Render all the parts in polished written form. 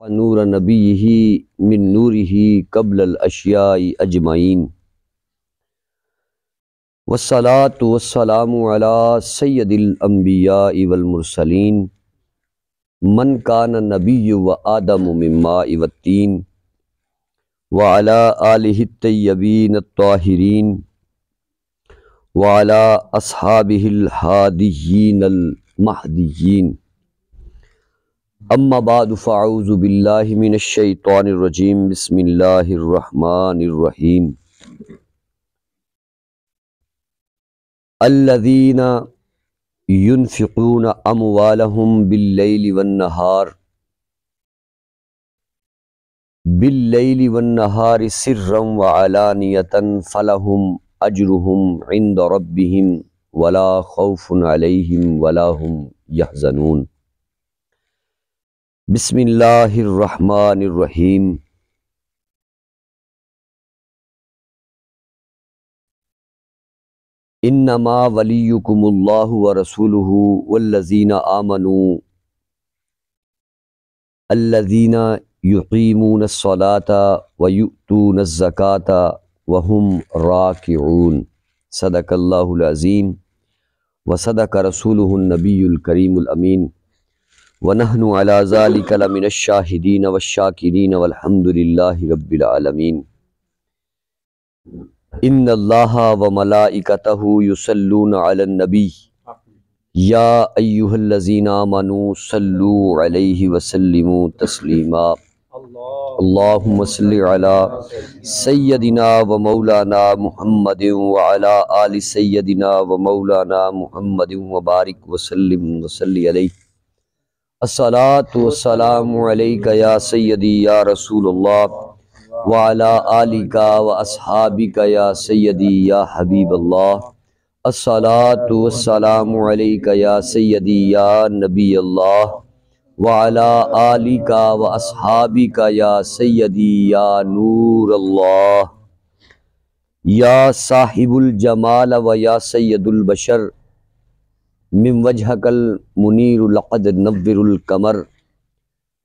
نور نبیہ من نورہ قبل الاشیاء اجمعین والصلاة والسلام علی سید الانبیاء والمرسلین من کان نبی و آدم من ماء والتین وعلی آلہ الطیبین الطاہرین وعلی اصحابہ الہادیین المہدیین اما بعد فاعوذ باللہ من الشیطان الرجیم بسم اللہ الرحمن الرحیم الذین ينفقون اموالهم باللیل والنہار سرا وعلانیۃ فلہم اجرہم عند ربہم ولا خوف علیہم ولا ہم یحزنون۔ بسم اللہ الرحمن الرحیم۔ انما ولیکم اللہ ورسولہ والذین آمنوا الذین یقیمون الصلاة ویؤتون الزکاة وہم راکعون۔ صدق اللہ العظیم وصدق رسولہ النبی الکریم الامین ونحن علی ذلک لمن الشاہدین والشاکرین والحمد للہ رب العالمین۔ ان اللہ وملائکتہ یصلون علی النبی یا ایہا الذین آمنوا صلوا علیہ وسلموا تسلیما۔ اللہم صل علی سیدنا و مولانا محمد وعلی آل سیدنا و مولانا محمد وبارک وسلم وصلی علیہ۔ الصلاۃ والسلام علیک یا سیدی یا رسول اللہ وعلی آلک و اصحابک یا سیدی یا حبیب اللہ۔ الصلاۃ والسلام علیک یا سیدی یا نبی اللہ وعلی آلک و اصحابک یا سیدی یا نور اللہ۔ یا صاحب الجمال و یا سید البشر من وجہک المنیر لقد نور القمر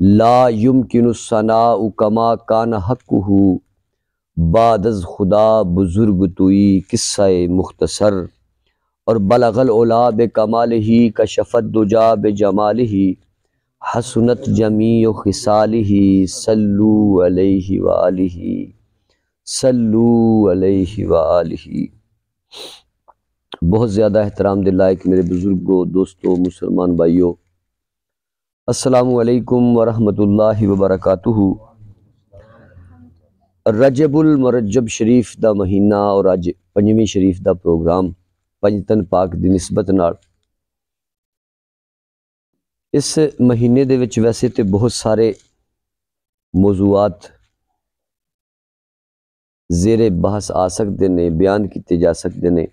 لا یمکن الثناء کما کان حقہ بعد از خدا بزرگ توئی قصہ مختصر۔ اور بلغ العلا بکمالہ کشف الدجا بجمالہ حسنت جمیع خصالہ صلو علیہ وآلہ صلو علیہ وآلہ۔ بہت زیادہ احترام دل لائق میرے بزرگوں، دوستوں، مسلمان بھائیوں، السلام علیکم ورحمۃ اللہ وبرکاتہ۔ رجب المرجب شریف دا مہینہ اور اج پنجویں شریف دا پروگرام پنجتن پاک دی نسبت نال اس مہینے دے وچ ویسے تے بہت سارے موضوعات زیر بحث آ سکتے نے، بیان کیتے جا سکتے نے،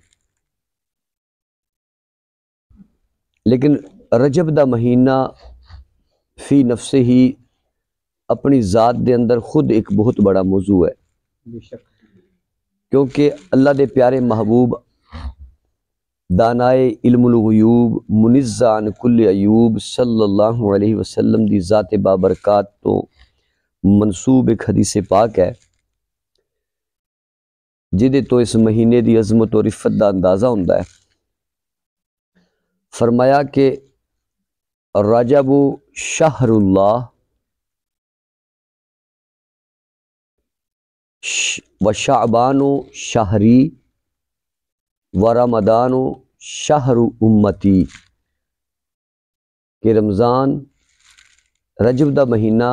لیکن رجب دا مہینہ فی نفسہ ہی اپنی ذات دے اندر خود ایک بہت بڑا موضوع ہے، کیونکہ اللہ دے پیارے محبوب دانائے علم الغیوب منزہ عن کل عیوب صلی اللہ علیہ وسلم دی ذات بابرکات تو منسوب ایک حدیث پاک ہے جدے تو اس مہینے دی عظمت و رفت دا اندازہ ہوندا ہے۔ فرمایا کہ رجب شہر اللہ و شعبان شہری و رمضان شہر امتی، کہ رمضان رجب دا مہینہ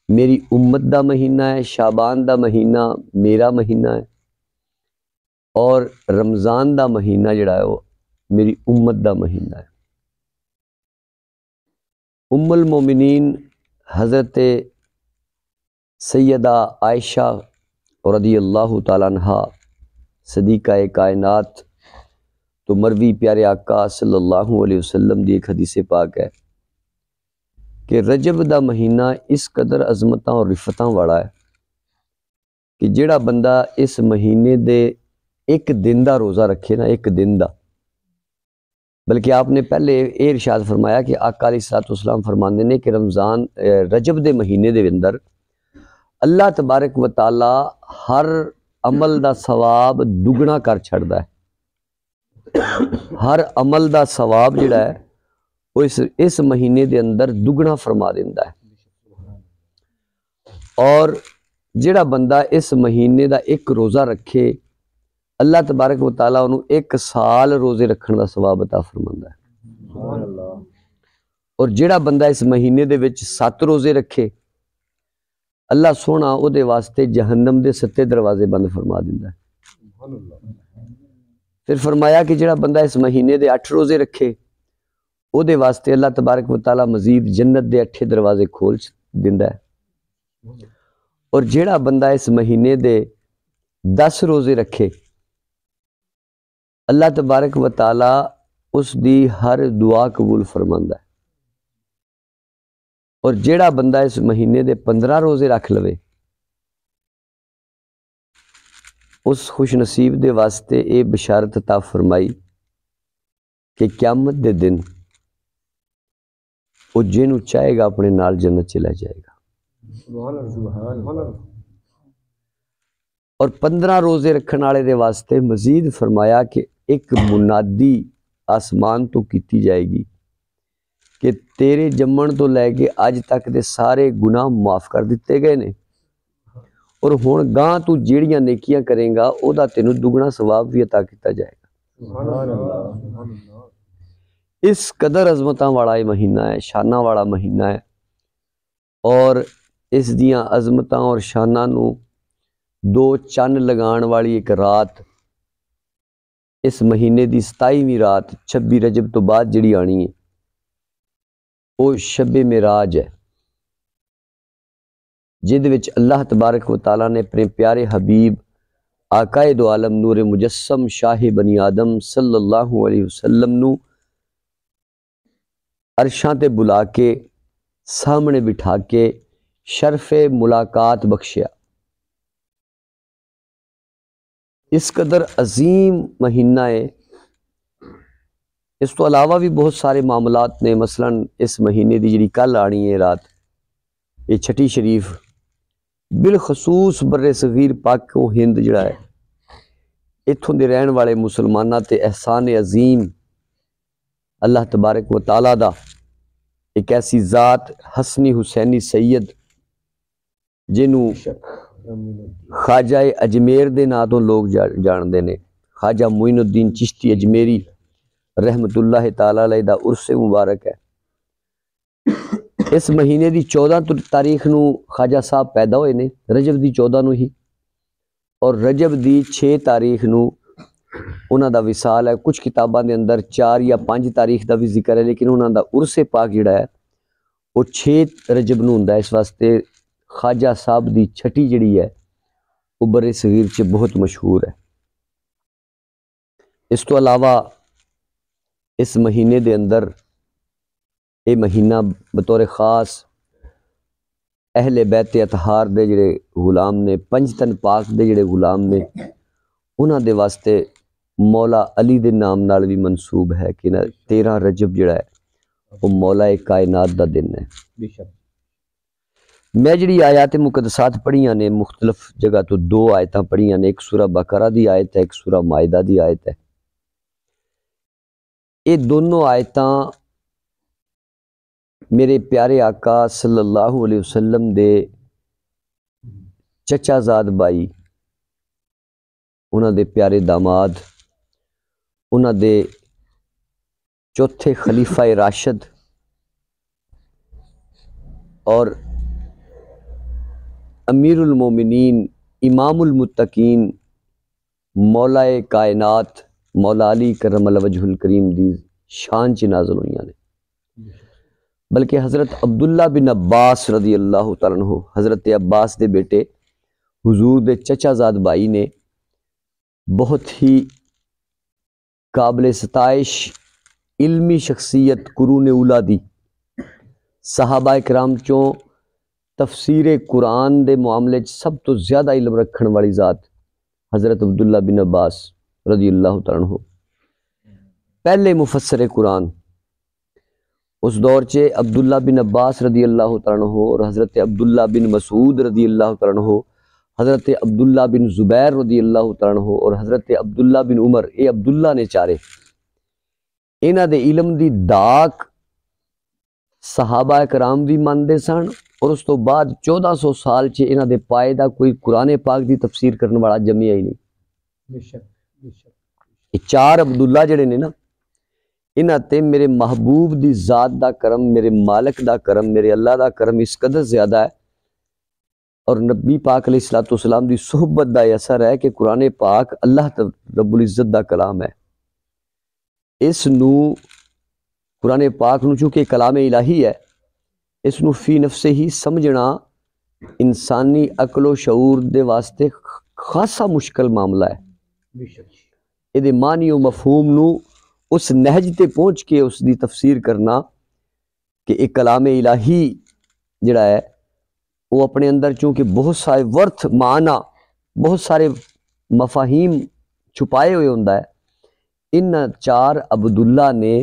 میری امت دا مہینہ ہے، شعبان دا مہینہ میرا مہینہ ہے، اور رمضان دا مہینہ جڑا ہے وہ میری امت دا مہینہ ہے۔ ام المومنین حضرت سیدہ عائشہ رضی اللہ تعالیٰ عنہا صدیقہ کائنات تو مروی پیارے آقا صلی اللہ علیہ وسلم دی ایک حدیث پاک ہے کہ رجب دا مہینہ اس قدر عظمتاں اور رفتاں والا ہے کہ جڑا بندہ اس مہینے دے ایک دن دا روزہ رکھے نا، ایک دن دا، بلکہ آپ نے پہلے یہ ارشاد فرمایا کہ آقا علیہ الصلوۃ والسلام فرماندے نے کہ رمضان رجب دے مہینے دے اندر اللہ تبارک و تعالی ہر عمل دا ثواب دگنا کر چھڑدا ہے. ہر عمل دا ثواب جڑا ہے وہ اس مہینے دے اندر دگنا فرما دیندا ہے. اور جڑا بندہ اس مہینے دا ایک روزہ رکھے اللہ تبارک و تعالیٰ انہوں ایک سال روزے رکھن دا ثواب عطا فرماندا ہے. اور جڑا بندہ اس مہینے دے وچ 7 روزے رکھے اللہ سونا او دے واسطے جہنم دے 7 دروازے بند فرما دیندا ہے. پھر فرمایا کہ جڑا بندہ اس مہینے دے 8 روزے رکھے او دے واسطے اللہ تبارک و تعالیٰ مزید جنت دے 8 دروازے کھول دیندا ہے. اور جڑا بندہ اس مہینے دے 10 روزے رکھے اللہ تبارک و تعالیٰ اس دی ہر دعا قبول فرماندا ہے. اور جڑا بندہ اس مہینے دے 15 روزے رکھ لوے اس خوش نصیب دے واسطے اے بشارت عطا فرمائی کہ قیامت دے دن وہ جنوں چاہے گا اپنے نال جنت چلا جائے گا. اور 15 روزے رکھن والے دے واسطے مزید فرمایا کہ ایک منادی آسمان تو کیتی جائے گی کہ تیرے جمن تو لے کے اج تک دے سارے گناہ معاف کر دیتے گئے نے اور ہن گاں تو جیڑیاں نیکیاں کریں گا او دا تینوں دگنا ثواب بھی عطا کیتا جائے گا. اس قدر عظمتاں والا یہ مہینہ ہے، شاناں والا مہینہ ہے. اور اس دیاں عظمتاں اور شاناں نو 2 چن لگان والی ایک رات اس مہینے دی 27ویں رات 26 رجب تو بعد جڑی آنی ہے وہ شب معراج ہے، جد وچ اللہ تبارک و تعالیٰ نے اپنے پیارے حبیب آقائے دو عالم نور مجسم شاہ بنی آدم صلی اللہ علیہ وسلم نو عرشاں تے بلا کے سامنے بٹھا کے شرف ملاقات بخشیا. اس قدر عظیم مہینہ ہے. اس تو علاوہ بھی بہت سارے معاملات نے، مثلا اس مہینے دی جڑی کل آنی ہے رات یہ چھٹی شریف بالخصوص بر صغیر پاک و ہند جڑا ہے اتھوں دے رہن والے مسلماناں تے احسان عظیم اللہ تبارک و تعالیٰ دا ایک ایسی ذات حسنی حسینی سید جنوں خواجہ اجمیر دے نا تو لوگ جان دے نے، خواجہ معین الدین چشتی اجمیری رحمت اللہ تعالیٰ علیہ دا عرس مبارک ہے. اس مہینے دی 14 تاریخ نو خواجہ صاحب پیدا ہوئے نے، رجب دی 14 نو ہی، اور رجب دی 6 تاریخ نو انہاں دا وصال ہے. کچھ کتاباں دے اندر 4 یا 5 تاریخ دا بھی ذکر ہے، لیکن انہاں دا عرس پاک جڑا ہے وہ 6 رجب نو ہوندا ہے. اس واسطے خواجہ صاحب دی چھٹی جڑی ہے وہ بر صغیر چ بہت مشہور ہے. اس تو علاوہ اس مہینے دے اندر یہ مہینہ بطور خاص اہل بیت اطہار دے جڑے غلام نے، 5 تن پاک دے جڑے غلام نے، انہاں دے واسطے مولا علی دے نام نال بھی منسوب ہے کہ 13 رجب جڑا ہے وہ مولا کائنات دا دن ہے. میں جڑی آیات مقدسات پڑھیاں نے مختلف جگہ تو 2 آیتاں پڑھیاں نے، ایک سورہ بقرہ دی آیت ہے، ایک سورہ مائدہ دی آیت ہے. یہ دونوں آیتاں میرے پیارے آقا صلی اللہ علیہ وسلم دے چچا زاد بائی، انہاں دے پیارے داماد، انہاں دے چوتھے خلیفہ راشد اور امیر المومنین امام المتقین مولا کائنات مولا علی کرم اللہ وجہ الکریم دی شان چ نازل ہوئیاں نے. بلکہ حضرت عبداللہ بن عباس رضی اللہ تعالیٰ عنہ، حضرت عباس دے بیٹے حضور دے چچا زاد بھائی نے بہت ہی قابل ستائش علمی شخصیت قرون اولا دی، صحابہ اکرام چوں تفسیر قرآن دے معاملے سب تو زیادہ علم رکھن والی ذات حضرت عبداللہ بن عباس رضی اللہ تعالیٰ عنہ. پہلے مفسر قرآن اس دور چے عبداللہ بن عباس رضی اللہ تعالیٰ عنہ اور حضرت عبداللہ بن مسعود رضی اللہ تعالیٰ عنہ، حضرت عبداللہ بن زبیر رضی اللہ تعالیٰ عنہ اور حضرت عبداللہ بن عمر، اے عبداللہ نے چارے انہاں دے علم دی داک صحابہ کرام بھی مانتے سن، اور اس تو بعد 1400 سال چے انہاں دے پائے دا کوئی قرآن پاک دی تفسیر کرنے والا جمعیہ ہی نہیں۔ یہ چار عبداللہ جڑے نے نا، انہاں تے میرے محبوب دی ذات دا کرم، میرے مالک دا کرم، میرے اللہ دا کرم اس قدر زیادہ ہے، اور نبی پاک علیہ السلام دی صحبت دا اثر ہے کہ قرآن پاک اللہ رب العزت دا کلام ہے۔ اس نو قرآن پاک نو چونکہ کلام الہی ہے، اس نو فی نفسے ہی سمجھنا انسانی عقل و شعور دے واسطے خاصا مشکل معاملہ ہے۔ یہ دے معنی و مفہوم نو اس نہج تے پہنچ کے اس دی تفسیر کرنا کہ ایک کلام الہی جڑا ہے وہ اپنے اندر چونکہ بہت سارے ورتھ معنی، بہت سارے مفاہیم چھپائے ہوئے ہوندہ ہے، ان چار عبداللہ نے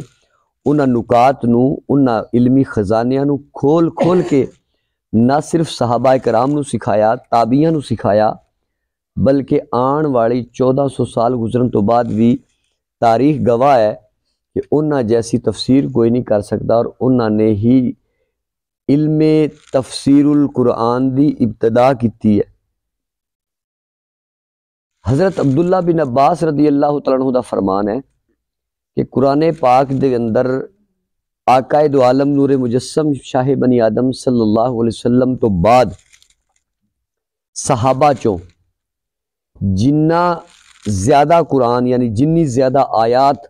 انہاں نکات نو، انہاں علمی خزانیاں نو کھول کھول کے نہ صرف صحابہ کرام نو سکھایا، تابعیاں نو سکھایا، بلکہ آن والی 1400 سال گزرن تو بعد بھی تاریخ گواہ ہے کہ انہاں جیسی تفسیر کوئی نہیں کر سکتا، اور انہاں نے ہی علم تفسیر القرآن دی ابتدا کیتی ہے۔ حضرت عبداللہ بن عباس رضی اللہ تعالیٰ عنہ دا فرمان ہے کہ قرآن پاک دے اندر آقا دو عالم نور مجسم شاہ بنی آدم صلی اللہ علیہ وسلم تو بعد صحابہ چوں جنہ زیادہ قرآن یعنی جنی زیادہ آیات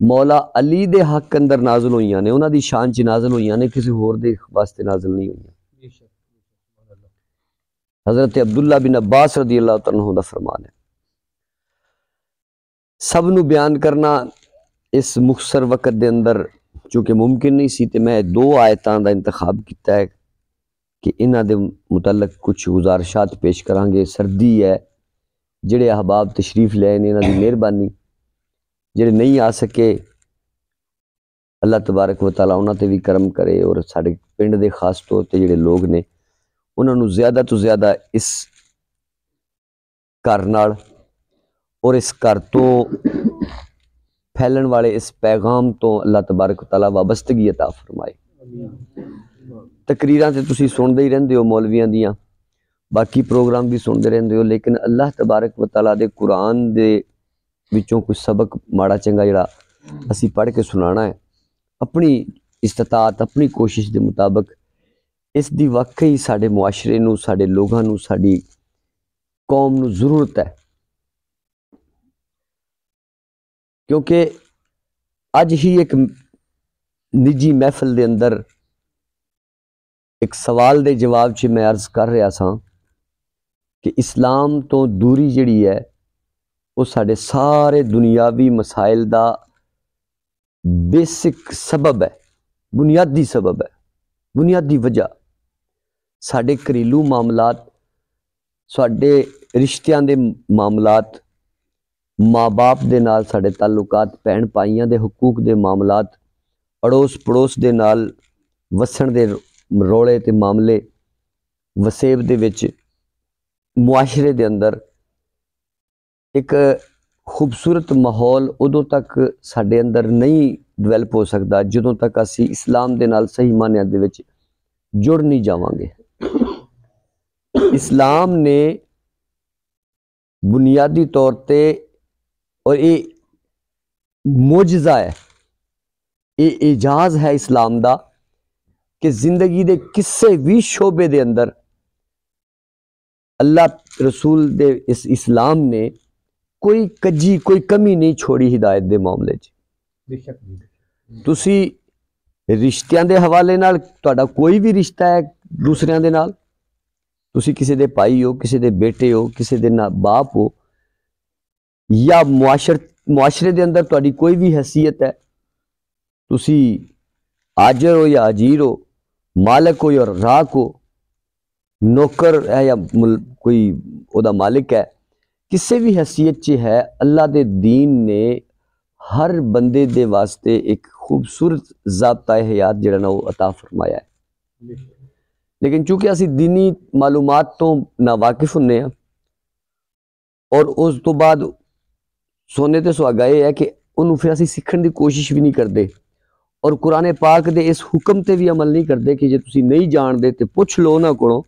مولا علی دے حق اندر نازل ہوئیاں نے، انہاں دی شان چ نازل ہوئیاں نے، کسی ہور دے واسطے نازل نہیں ہوئیاں۔ حضرت عبداللہ بن عباس رضی اللہ تعالیٰ عنہ دا فرمان ہے۔ سب نو بیان کرنا اس مختصر وقت دے اندر چونکہ ممکن نہیں سی، تے میں 2 آیتاں دا انتخاب کیتا ہے کہ انہاں دے متعلق کچھ گزارشات پیش کران گے۔ سردی ہے، جڑے احباب تشریف لے آئے نے انہاں دی مہربانی، جڑے نہیں آ سکے اللہ تبارک و تعالیٰ انہاں تے بھی کرم کرے، اور ساڑے پنڈ دے خاص طور تے جڑے لوگ نے انہاں نو زیادہ تو زیادہ اس گھر نال اور اس گھر تو پھیلن والے اس پیغام تو اللہ تبارک و تعالیٰ وابستگی عطا فرمائے۔ تقریراں تے تسی سندے ہی رہندے ہو مولویاں دیاں، باقی پروگرام بھی سندے رہندے ہو، لیکن اللہ تبارک و تعالیٰ دے قرآن دے وچوں کچھ سبق ماڑا چنگا جڑا اسی پڑھ کے سنانا ہے، اپنی استطاعت، اپنی کوشش دے مطابق۔ اس دی واقعی ساڑے معاشرے نو، ساڑے لوگاں نو، ساڑی قوم نو ضرورت ہے، کیونکہ اج ہی ایک نجی محفل دے اندر ایک سوال دے جواب چ میں عرض کر رہا سا کہ اسلام تو دوری جڑی ہے وہ ساڑے سارے دنیاوی مسائل دا بیسک سبب ہے، بنیادی سبب ہے، بنیادی وجہ۔ ساڑے گھریلو معاملات، ساڑے رشتیاں دے معاملات، ماں باپ دے نال ساڑے تعلقات، بہن بھائیاں دے حقوق دے معاملات، اڑوس پڑوس دے نال وسن دے روڑے تے معاملے، وسیب دے وچ معاشرے دے اندر ایک خوبصورت ماحول ادوں تک ساڑے اندر نہیں ڈیولپ ہو سکتا جدوں تک اسی اسلام دے نال صحیح معنیاں دے وچ جڑ نہیں جاواں گے۔ اسلام نے بنیادی طور تے، اور یہ معجزہ ہے، یہ اعجاز ہے اسلام دا کہ زندگی دے کسے بھی شعبے دے اندر اللہ رسول دے اس اسلام نے کوئی کجی، کوئی کمی نہیں چھوڑی ہدایت دے معاملے چ۔ تسی رشتیاں دے حوالے نال تہاڈا کوئی بھی رشتہ ہے دوسریاں دے نال، تسی کسی دے بھائی ہو، کسی دے بیٹے ہو، کسی دے باپ ہو، یا معاشرے دے اندر تہاڈی کوئی بھی حیثیت ہے، تسی آجر ہو یا اجیر ہو، مالک ہو یا راک ہو، نوکر ہے یا کوئی او دا مالک ہے، کسی بھی حیثیت چ ہے، اللہ دے دین نے ہر بندے دے واسطے ایک خوبصورت ضابطۂ حیات جڑا نا وہ عطا فرمایا ہے، لیکن چونکہ اسی دینی معلومات تو ناواقف ہونے ہیں اور اس تو بعد سونے تے سہاگا یہ ہے کہ انہوں پھر اسی سیکھن دی کوشش بھی نہیں کرتے اور قرآن پاک دے اس حکم تے بھی عمل نہیں کرتے کہ جے تسی نہیں جان دے تے پوچھ لو نہ کولوں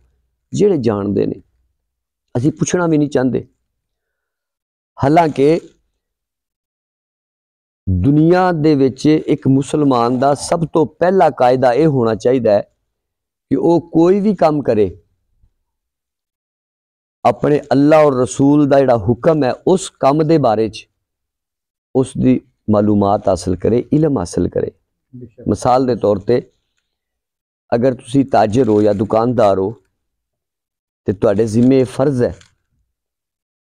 جڑے جان دے نے، اسی پوچھنا بھی نہیں چاہتے۔ حالانکہ دنیا دے وچ ایک مسلمان دا سب تو پہلا قاعدہ یہ ہونا چاہیے کہ وہ کوئی بھی کام کرے اپنے اللہ اور رسول دا جڑا حکم ہے اس کام دے بارے چ اس دی معلومات حاصل کرے، علم حاصل کرے۔ مثال دے طور تے اگر تسی تاجر ہو یا دکاندار ہو تے تواڈے ذمہ فرض ہے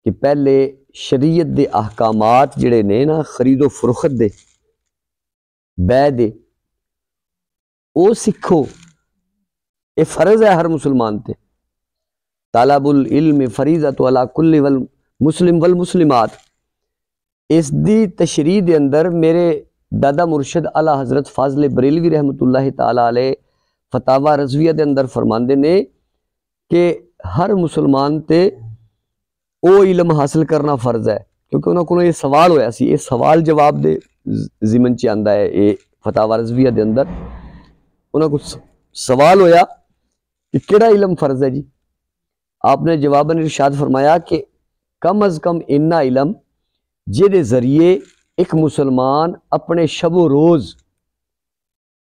کہ پہلے شریعت دے احکامات جڑے نے نا خرید و فروخت دے، بے دے، او سکھو۔ یہ فرض ہے ہر مسلمان تے، طالب العلم فریضۃ علی کل مسلم والمسلمات۔ اس دی تشریح دے اندر میرے دادا مرشد اعلی حضرت فاضل بریلوی رحمۃ اللہ تعالی علیہ فتاوی رضویہ دے اندر فرماندے نے کہ ہر مسلمان تے او علم حاصل کرنا فرض ہے، کیونکہ انہوں کو یہ سوال ہویا سی، یہ سوال جواب دے ضمن چ آندا ہے۔ یہ فتاوی رضویہ دے اندر انہوں کو سوال ہویا کہ کیڑا علم فرض ہے جی؟ آپ نے جواباً ارشاد فرمایا کہ کم از کم اتنا علم جہدے ذریعے ایک مسلمان اپنے شب و روز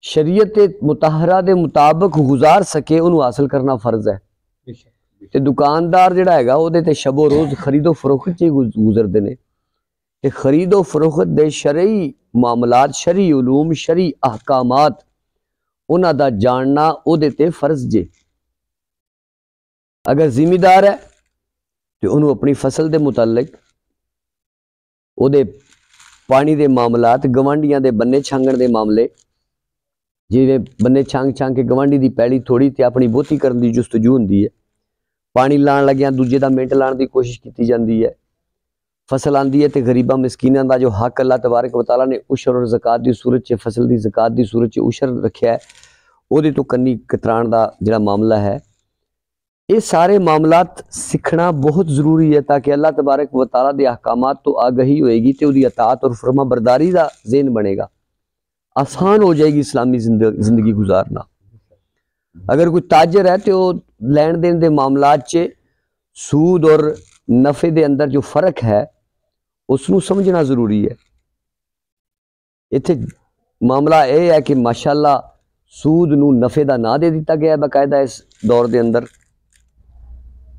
شریعت مطہرہ دے مطابق گزار سکے انہوں حاصل کرنا فرض ہے۔ تے دکاندار جڑا ہے گا وہ دے تے شب و روز خرید و فروخت چ گزردے نے، تے خرید و فروخت دے شرعی معاملات، شرعی علوم، شرعی احکامات انہاں دا جاننا او دے تے فرض جے۔ اگر ذمہ دار ہے تو انہوں اپنی فصل دے متعلق او دے پانی دے معاملات، گوانڈیاں دے بننے چھانگن دے معاملے، جی بننے چھانگ کے گوانڈی دی پیڑی تھوڑی تے اپنی بوتی کرن دی جستجو ہوندی ہے، پانی لان لگیاں دوجے دا منٹ لان دی کوشش کیتی جاندی ہے، فصل آندی ہے تے غریباں مسکیناں دا جو حق اللہ تبارک و تعالیٰ نے عشر اور زکوٰۃ دی صورت چ فصل دی زکوٰۃ دی صورت چ عشر رکھیا ہے، او دے تو کنی کتران دا جڑا معاملہ ہے۔ یہ سارے معاملات سکھنا بہت ضروری ہے تاکہ اللہ تبارک و تعالیٰ دے احکامات تو آگہی ہوئے گی تے او دی اطاعت اور فرما برداری دا ذہن بنے گا، آسان ہو جائے گی اسلامی زندگی گزارنا۔ اگر کوئی تاجر ہے تو لین دین دے معاملات چ سود اور نفع دے اندر جو فرق ہے اس نو سمجھنا ضروری ہے۔ اتھے معاملہ یہ ہے کہ ماشاءاللہ سود نو نفع دا نہ دے دیتا گیا ہے باقاعدہ اس دور دے اندر،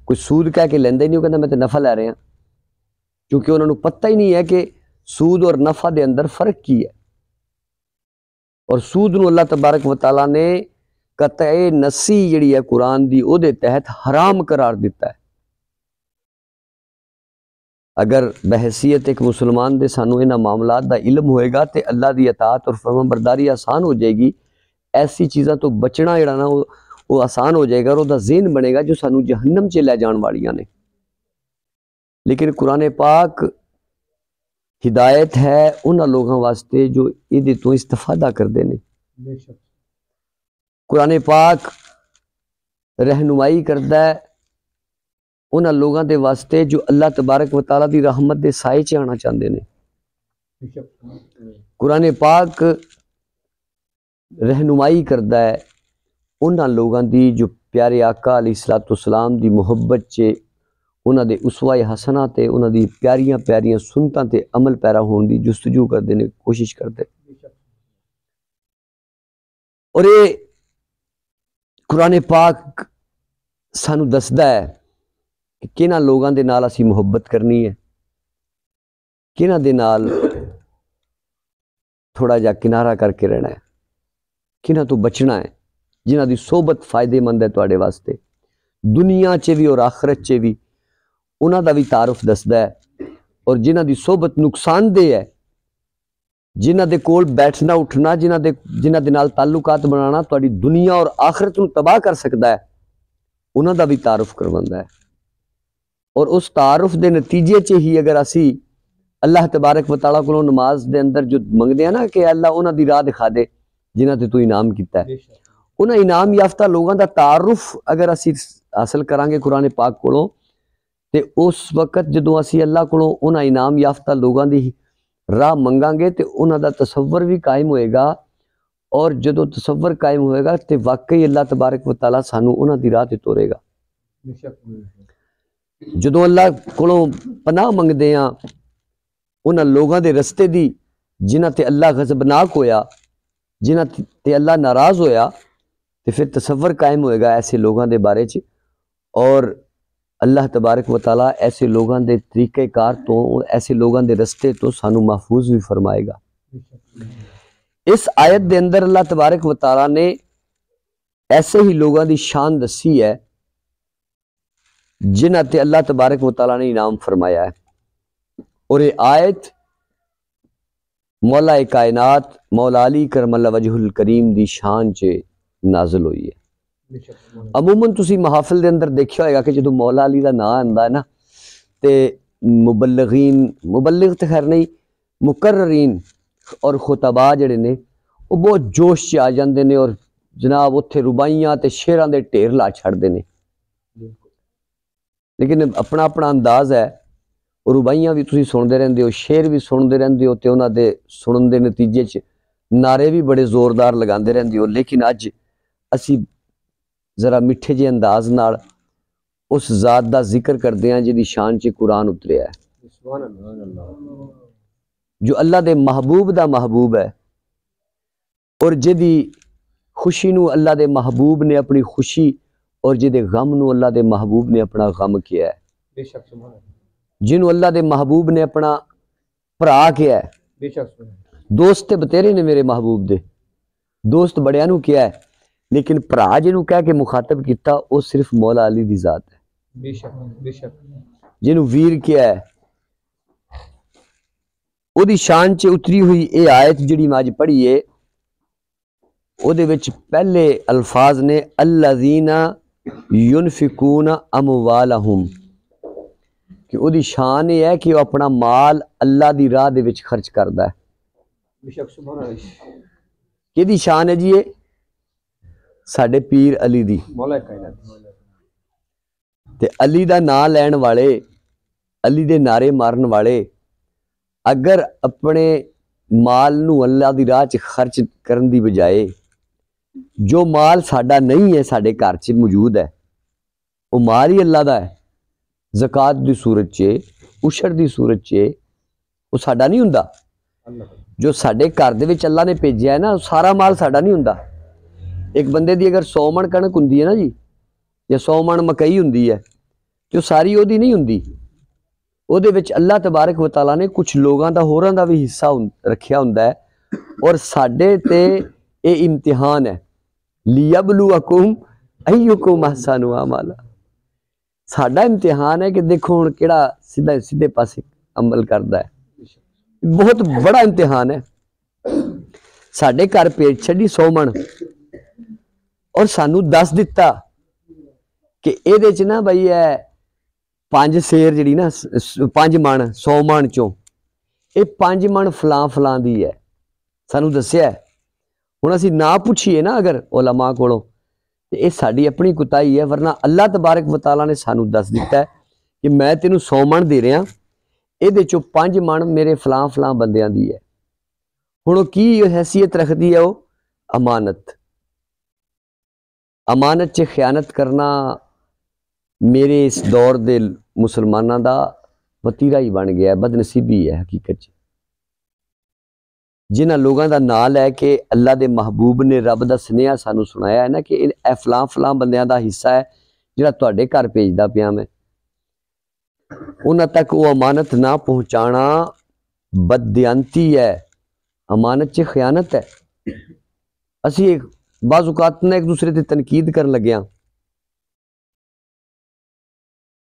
کوئی سود کہہ کے لیندے نہیں، وہ کہندا میں تے نفع لے رہے ہیں، کیونکہ انہوں نے پتہ ہی نہیں ہے کہ سود اور نفع دے اندر فرق کی ہے۔ اور سود نو اللہ تبارک و تعالیٰ نے قطع نسی جڑی ہے قرآن دی او دے تحت حرام قرار دیتا ہے۔ اگر بحیثیت ایک مسلمان دے سانو انہاں معاملات دا علم ہوئے گا تے اللہ دی اطاعت اور فرما برداری آسان ہو جائے گی، ایسی چیزاں تو بچنا جڑا نا وہ آسان ہو جائے گا اور وہ دا ذہن بنے گا جو سانو جہنم چ لے جان والیاں نے۔ لیکن قرآن پاک ہدایت ہے انہاں لوگوں واسطے جو ایدے تو استفادہ کردے نے۔ قرآن پاک رہنمائی کردا ہے انہاں لوگاں دے واسطے جو اللہ تبارک و تعالیٰ دی رحمت دے سائے چ آنا چاہندے نے۔ قرآن پاک رہنمائی کردا ہے انہاں لوگاں دی جو پیارے آقا علیہ الصلوۃ والسلام دی محبت چ انہاں دے اسوہ حسنہ تے انہاں دی پیاریاں پیاریاں سنتاں تے عمل پیرا ہون دی جستجو کردے نے، کوشش کردے۔ اور یہ قرآن پاک سانو دسدا ہے کہ کنہاں لوگاں دے نال اسی محبت کرنی ہے، کنہاں دے نال تھوڑا جا کنارہ کر کے رہنا ہے، کنہاں تو بچنا ہے، جنہاں دی صحبت فائدے مند ہے تواڈے واسطے دنیا چ بھی اور آخرت چ بھی، انہاں دا بھی تعارف دسدا ہے۔ اور جنہاں دی صحبت نقصان دہ ہے، جنہاں دے کول بیٹھنا اٹھنا، جنہاں دے نال تعلقات بنانا تواڈی دنیا اور آخرت نو تباہ کر سکدا ہے، انہاں دا بھی تعارف کرواندا ہے۔ اور اس تعارف دے نتیجے چ ہی اگر اسی اللہ تبارک و تعالیٰ کو نماز دے اندر جو منگتے ہیں نا کہ اللہ انہاں دی راہ دکھا دے جنہاں تے تو انعام کیتا ہے، انہاں انعام یافتہ لوگاں دا تعارف اگر اسی حاصل کران گے قرآن پاک کولوں تے اس وقت جدوں اسی اللہ کولوں انہاں انعام یافتہ لوگاں دی راہ منگاں گے تے انہاں دا تصور بھی قائم ہوئے گا، اور جدوں تصور قائم ہوئے گا تے واقعی اللہ تبارک و تعالیٰ سانو انہاں دی راہ تے تورے گا۔ جدوں اللہ کولوں پناہ منگدے ہاں انہاں لوگاں دے رستے دی جنہاں تے اللہ غضبناک ہویا، جنہاں تے اللہ ناراض ہویا، تے پھر تصور قائم ہوئے گا ایسے لوگاں دے بارے چ، اور اللہ تبارک و تعالیٰ ایسے لوگاں دے طریقہ کار تو ایسے لوگاں دے رستے تو سانو محفوظ بھی فرمائے گا۔ اس آیت دے اندر اللہ تبارک و تعالیٰ نے ایسے ہی لوگاں دی شان دسی ہے جنہاں تے اللہ تبارک و تعالیٰ نے انعام فرمایا ہے، اور یہ آیت مولا کائنات مولا علی کرم اللہ وجہ الکریم دی شان چ نازل ہوئی ہے۔ عموماً تسی محافل دے اندر دیکھیا ہوئے گا کہ جدو مولا علی دا نام آندا ہے نا تے مبلغین، مبلغ تے خیر نہیں، مقررین اور خطباء جڑے نے وہ بہت جوش چ آ جاندے نے، اور جناب اتھے ربائیاں تے شعراں دے ڈھیر لا چھڑدے نے، لیکن اپنا اپنا انداز ہے، اور ربائیاں بھی تسی سندے رہندے ہو، شعر بھی سندے رہندے ہو، تے انہاں دے سنن دے نتیجے چ نعرے بھی بڑے زوردار لگاندے رہندے ہو، لیکن اج اسی ذرا میٹھے جے انداز نال اس ذات دا ذکر کردے ہیں جدی شان چ قرآن اتریا ہے، جو اللہ دے محبوب دا محبوب ہے، اور جدی خوشی نو اللہ دے محبوب نے اپنی خوشی، اور جدے غم نو اللہ دے محبوب نے اپنا غم کیا ہے، جنوں اللہ دے محبوب نے اپنا بھرا کیا ہے۔ دوست تے بتیرے نے میرے محبوب دے، دوست بڑیاں نو کیا ہے، لیکن بھرا جنوں کہہ کے مخاطب کیتا وہ صرف مولا علی دی ذات ہے، جنوں ویر کیا ہے۔ او دی شان چ اتری ہوئی اے آیت جڑی میں اج پڑھی ہے، او دے وچ پہلے الفاظ نے الذین ینفقون اموالہم، کہ او دی شان یہ ہے کہ وہ اپنا مال اللہ دی راہ دے وچ خرچ کردا ہے۔ کہ دی شان ہے جی یہ ساڈے پیر علی دی، تے علی دا نام لین والے، علی دے نعرے مارن والے اگر اپنے مال نو اللہ دی راہ چ خرچ کرن دی بجائے جو مال ساڈا نہیں ہے ساڈے گھر چ موجود ہے وہ مال ہی اللہ دا ہے، زکوٰۃ دی صورت چ، عشر دی صورت چ، وہ ساڈا نہیں ہوندا۔ جو ساڈے گھر دے وچ اللہ نے بھیجیا ہے نا سارا مال ساڈا نہیں ہوندا۔ ایک بندے دی اگر 100 من کنک ہوندی ہے نا جی، یا 100 من مکئی ہوندی ہے تو ساری او دی نہیں ہوندی، او دے وچ اللہ تبارک و تعالیٰ نے کچھ لوگاں دا ہوراں دا بھی حصہ رکھیا ہوندا ہے، اور ساڈے تے اے امتحان ہے لیبلوکم ایکم احسن عملا، ساڈا امتحان ہے کہ دیکھو ہن کیڑا سیدھے پاسے عمل کردا ہے، بہت بڑا امتحان ہے۔ ساڈے گھر پیٹ چھڈی 100 من اور سانو دس دتا کہ اے دے چ نا بھائی ہے 5 سیر جڑی نا 5 من 100 من چوں اے 5 من فلاں فلاں دی ہے، سانو دسیا ہے۔ ہن اسی نہ پوچھیے نا اگر علماء کولوں تے اے ساڈی اپنی کوتاہی ہے، ورنہ اللہ تبارک و تعالیٰ نے سانو دس دیتا ہے کہ میں تینوں 100 من دے رہا، اے دے چوں 5 من میرے فلاں فلاں بندیاں دی ہے۔ ہن کی حیثیت رکھدی ہے وہ امانت، امانت چ خیانت کرنا میرے اس دور دے مسلماناں دا وتیرا ہی بن گیا ہے، بد نصیبی ہے حقیقت چ۔ جنہاں لوگاں دا نام لے کے اللہ دے محبوب نے رب دا سنیہا سانو سنایا ہے نا کہ اے فلاں فلاں بندیاں دا حصہ ہے جڑا تواڈے گھر بھیجدا پیا میں، انہاں تک وہ امانت نہ پہنچانا بددیانتی ہے، امانت چ خیانت ہے۔ اسی بعض اوقات نہ ایک دوسرے تے تنقید کرن لگیاں،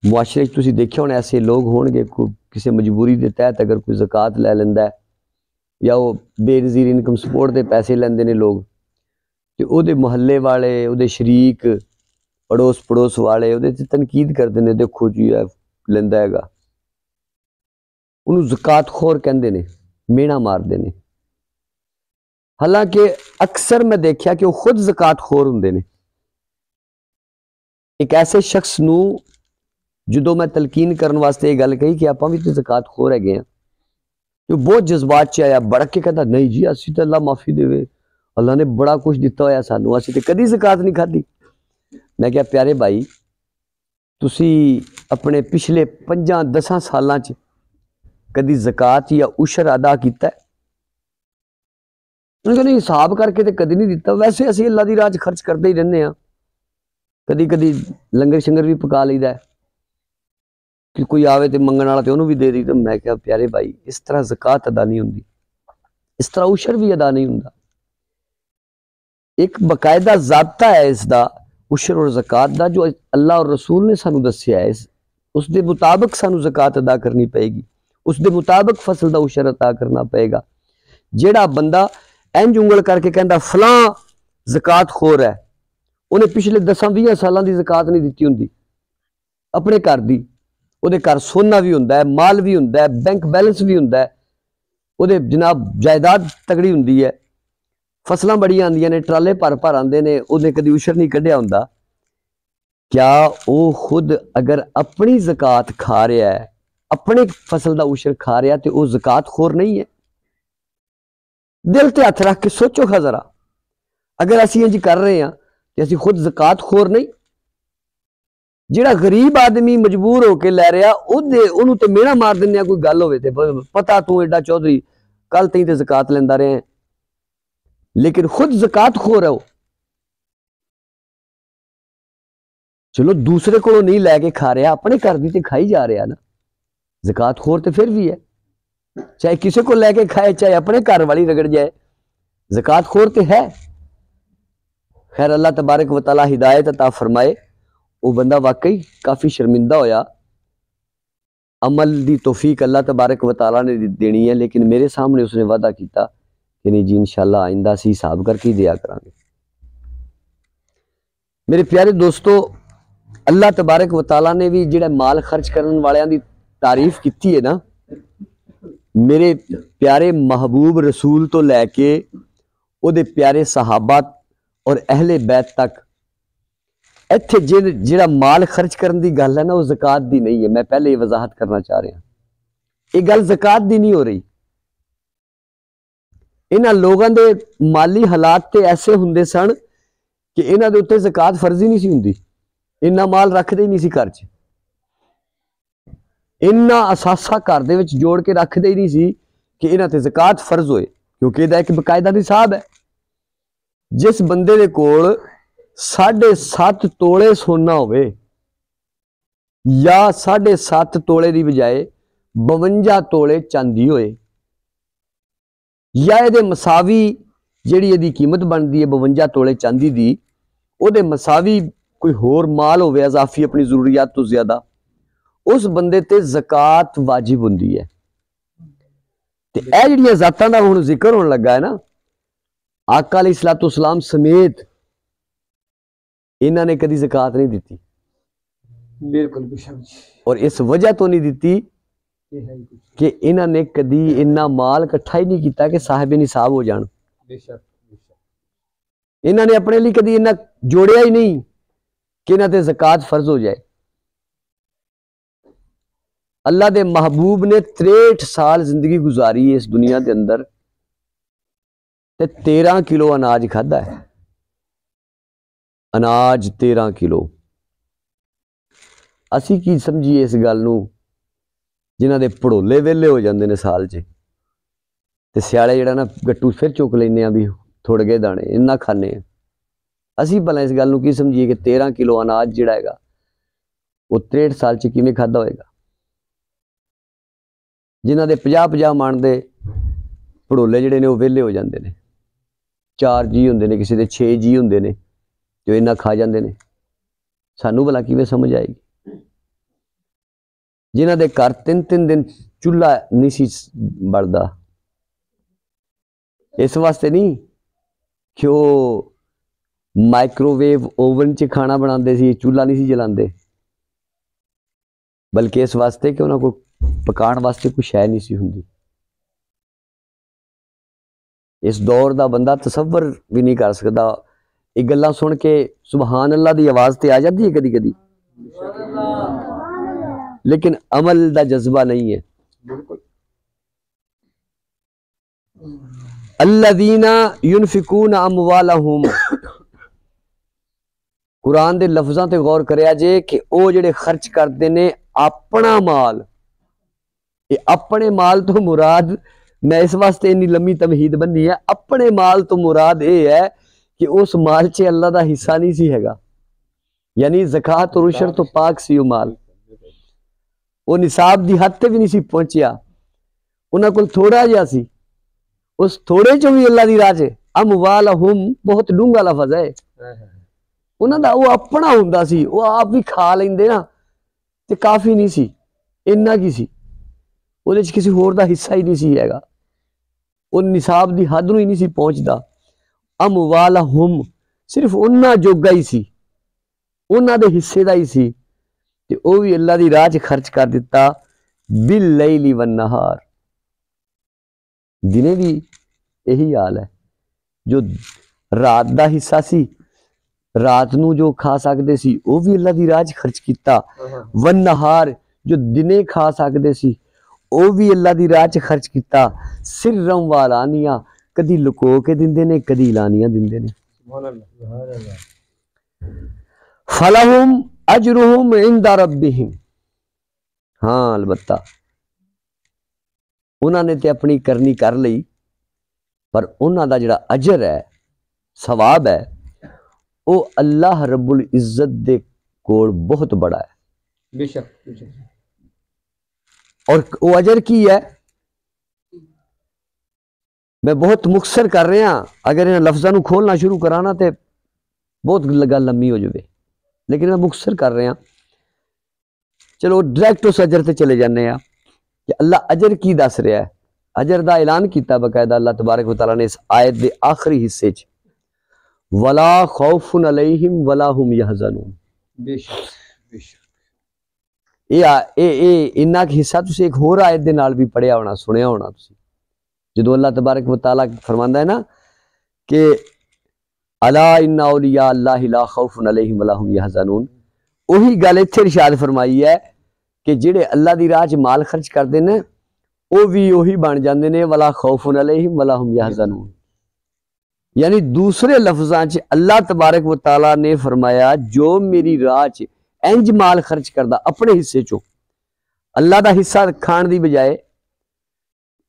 معاشرے چ تسی دیکھیا ہونا ایسے لوگ ہون گے کسی مجبوری دے تحت اگر کوئی زکوٰۃ لے لیندا ہے یا وہ بے نظیر انکم سپورٹ دے پیسے لیندے نے لوگ، تے او دے محلے والے، او دے شریک، پڑوس والے او دے تے تنقید کردے نے، دیکھو جی ہے لیندا ہے گا، انہوں زکات خور کہندے نے، مینا مار دے نے، حالانکہ اکثر میں دیکھیا کہ وہ خود زکات خور ہوندے نے۔ ایک ایسے شخص نو جدو میں تلقین کرن واسطے یہ گل کہی کہ آپ بھی تو زکات خور ہے گئے ہیں، جو بہت جذبات چ آیا، بڑک کے کہتا نہیں جی اسی تو اللہ معافی دے، اللہ نے بڑا کچھ دیتا ہویا سانو، اسی تو کدی زکات نہیں کھادی۔ میں کہا پیارے بھائی تسی اپنے پچھلے 5-10 سالاں چ کدی زکات یا عشر ادا کیتا ہے؟ انہوں نے حساب کر کے تے کدی نہیں دیتا، ویسے اسی اللہ دی راہ خرچ کرتے ہی رہنے ہیں، کدی کدی لنگر شنگر بھی پکا لیدا ہے کہ کوئی آوے تے منگن والا تے انہوں بھی دے دی۔ تو میں کہا پیارے بھائی اس طرح زکات ادا نہیں ہوندی، اس طرح عشر بھی ادا نہیں ہوندا۔ ایک باقاعدہ ضابطہ ہے اس دا عشر اور زکات دا، جو اللہ اور رسول نے سانو دسیا ہے، اس دے مطابق سانو زکات ادا کرنی پئے گی، اس دے مطابق فصل دا عشر ادا کرنا پئے گا۔ جیڑا بندہ انج انگل کر کے کہندا فلاں زکات خور ہے، انہیں پچھلے 10-20 سالاں دی زکات نہیں دیتی ہوندی اپنے گھر دی، وہ دے گھر سونا بھی ہوندا ہے، مال بھی ہوندا ہے، بینک بیلنس بھی ہوندا ہے، وہ دے جناب جائیداد تگڑی ہوندی ہے، فصلاں بڑی آندیاں نے، ٹرالے پر آندے نے، انہیں کدی عشر نہیں کڈیا ہوندا۔ کیا وہ خود اگر اپنی زکات کھا رہا ہے، اپنے فصل دا عشر کھا رہا ہے، تو وہ زکات خور نہیں ہے؟ دل تے ہاتھ رکھ کے سوچو خا ذرا، اگر اسی انج کر رہے ہیں تو اسی خود زکات خور نہیں؟ جیڑا غریب آدمی مجبور ہو کے لے رہا انہوں تے مینا مار دینے کوئی گل ہوئے تے پتا تو ایڈا چودھری کل تین تے زکات لیندہ رہے ہیں، لیکن خود زکات خور ہے وہ۔ چلو دوسرے کو نہیں لے کے کھا رہا، اپنے گھر دی تے کھائی جا رہا نا، زکات خور تے پھر بھی ہے، چاہے کسی کو لے کے کھائے چاہے اپنے گھر والی رگڑ جائے، زکات خور تے ہے۔ خیر اللہ تبارک و تعالی ہدایت عطا فرمائے، وہ بندہ واقعی کافی شرمندہ ہویا، عمل دی توفیق اللہ تبارک و تعالی نے دینی ہے، لیکن میرے سامنے اس نے وعدہ کیتا کہ نہیں جی انشاءاللہ آئندہ سی حساب کر کے دیا کریں گے۔ میرے پیارے دوستو، اللہ تبارک و تعالی نے بھی جڑا مال خرچ کرنے والیاں دی تعریف کیتی ہے نا، میرے پیارے محبوب رسول تو لے کے او دے پیارے صحابہ اور اہل بیت تک، ایتھے جڑا مال خرچ کرن دی گل ہے نا وہ زکات دی نہیں ہے۔ میں پہلے یہ وضاحت کرنا چاہ رہا ہوں، یہ گل زکات دی نہیں ہو رہی۔ انہاں لوگاں دے مالی حالات تے ایسے ہوندے سن کہ انہاں دے اوتے زکات فرض ہی نہیں سی ہوندی، انہاں مال رکھ دے ہی نہیں سی گھر چ، انہاں اساسا گھر دے وچ جوڑ کے رکھ دے ہی نہیں سی کہ انہاں تے زکات فرض ہوئے، کیونکہ یہ ایک باقاعدہ نصاب ہے۔ جس بندے دے کول 7.5 تولے سونا ہوئے یا 7.5 تولے دی بجائے 52 تولے چاندی ہوئے، یا یہ دے مساوی جیڑی یہ دی قیمت بندی ہے 52 تولے چاندی دی، وہ دے مساوی کوئی ہور مال ہوئے اضافی اپنی ضروریات تو زیادہ، اس بندے تے زکات واجب ہوندی ہے۔ تے اے جڑیاں ذاتاں دا ہن ذکر ہونے لگا ہے نا، آقا علیہ الصلوۃ والسلام سمیت انہاں نے کدی زکات نہیں دیتی، بالکل اور اس وجہ تو نہیں دیتی کہ انہاں نے کدی انہاں مال اکٹھا ہی نہیں کیتا کہ صاحب نصاب ہو جان، انہاں نے اپنے لیے کدی انہاں جوڑیا ہی نہیں کہ انہاں تے زکات فرض ہو جائے۔ اللہ دے محبوب نے 63 سال زندگی گزاری ہے اس دنیا دے اندر، تے 13 کلو اناج کھادا ہے، اناج 13 کلو۔ اسی کی سمجھیے اس گل نو، جنہاں دے پڑولے ویلے ہو جاندے نے سال چ، تے سیاڑے جڑا نا گٹو پھر چک لینے ہیں بھی تھوڑ گئے دانے انہاں کھانے ہیں۔ اسی بھلا اس گل نو کی سمجھیے کہ 13 کلو اناج جڑا ہے گا وہ 63 سال چ کیویں کھادا ہوئے گا؟ جنہاں دے 50 من دے پڑولے جڑے نے وہ ویلے ہو جاندے نے، 4 جی ہوندے نے، کسی دے 6 جی ہوندے نے، جو انہاں کھا جاندے نے، سانو بھلا کیویں سمجھ آئے گی؟ جنہاں دے گھر 3 دن چولہا نہیں سی بڑھدا، اس واسطے نہیں کہ وہ مائکرو ویو اوون چ کھانا بناندے سی، چولہا نہیں سی جلاندے، بلکہ اس واسطے کہ انہاں کو پکان واسطے کوئی شے نہیں سی ہوندی. اس دور دا بندہ تصور بھی نہیں کر سکتا. یہ گلاں سن کے سبحان اللہ دی آواز تے آ جاتی ہے کدی کدی, لیکن عمل دا جذبہ نہیں ہے. بالکل. الذین ینفقون اموالہم, قرآن دے لفظاں تے غور کریا جے کہ او جڑے خرچ کرتے نے اپنا مال. یہ اپنے مال تو مراد, میں اس واسطے انی لمبی تمہید بنی ہے, اپنے مال تو مراد یہ ہے کہ اس مال چ اللہ دا حصہ نہیں سی ہے گا, یعنی زکوٰۃ اور عشر تو پاک سی وہ مال, وہ نصاب دی حد تے بھی نہیں سی پہنچیا, انہاں کول تھوڑا جہا سی, اس تھوڑے چوں بھی اللہ دی راہ چ اموالہم بہت ڈونگا لفظ ہے. انہاں دا وہ اپنا ہوندا سی, وہ آپ بھی کھا لیندے نا تے کافی نہیں سی, اتنا کی سی, وہ کسی ہور دا حصہ ہی نہیں سی ہے گا, وہ نصاب دی حد نوں ہی نہیں سی پہنچدا. اموالہم صرف انہاں جوگا ہی سی, انہاں دے حصے دا ہی سی, تے او بھی اللہ دی راہ 'چ خرچ کر دیتا. باللیل والنہار, دنے بھی یہی حال ہے, جو رات دا حصہ سی رات نو جو کھا سکدے سی او بھی اللہ دی راہ 'چ خرچ کیتا. والنہار جو دنے کھا سکدے سی او بھی اللہ دی راہ 'چ خرچ کیتا. سرم والانیہ, کدی لکو کے دیندے نے کدی اعلانیہ دیندے نے. فلہم اجرہم عند ربہم, ہاں البتہ انہاں نے تے اپنی کرنی کر لئی, پر انہاں دا جڑا اجر ہے, ثواب ہے, او اللہ رب العزت دے کول بہت بڑا ہے. بے شک. اور وہ اجر کی ہے, میں بہت مختصر کر رہا ہاں, اگر انہاں لفظاں نوں کھولنا شروع کرانا تے بہت گل لمبی ہو جائے, لیکن میں مختصر کر رہا ہاں. چلو ڈائریکٹ اس اجر تے چلے جانے ہیں کہ اللہ اجر کی دس رہا ہے. اجر دا اعلان کیتا باقاعدہ اللہ تبارک و تعالیٰ نے اس آیت دے آخری حصے چ, ولا خوف علیہم ولا هم یحزنون. بے شک. بے شک. انہاں کا حصہ تسی ایک ہور آیت دے نال بھی پڑھیا ہونا, سنیا ہونا تسی, جدو اللہ تبارک و تعالیٰ فرماندا ہے نا کہ الا ان اولیاء اللہ لا خوف علیہم ولا هم یحزنون, وہی گل ایتھے ارشاد فرمائی ہے کہ جڑے اللہ دی راہ 'چ مال خرچ کردے نے او بھی وہی بن جاندے نے ولا خوف علیہم ولا هم یحزنون. یعنی دوسرے لفظاں 'چ اللہ تبارک و تعالیٰ نے فرمایا جو میری راہ 'چ انج مال خرچ کردا اپنے حصے چوں, اللہ دا حصہ کھان دی بجائے,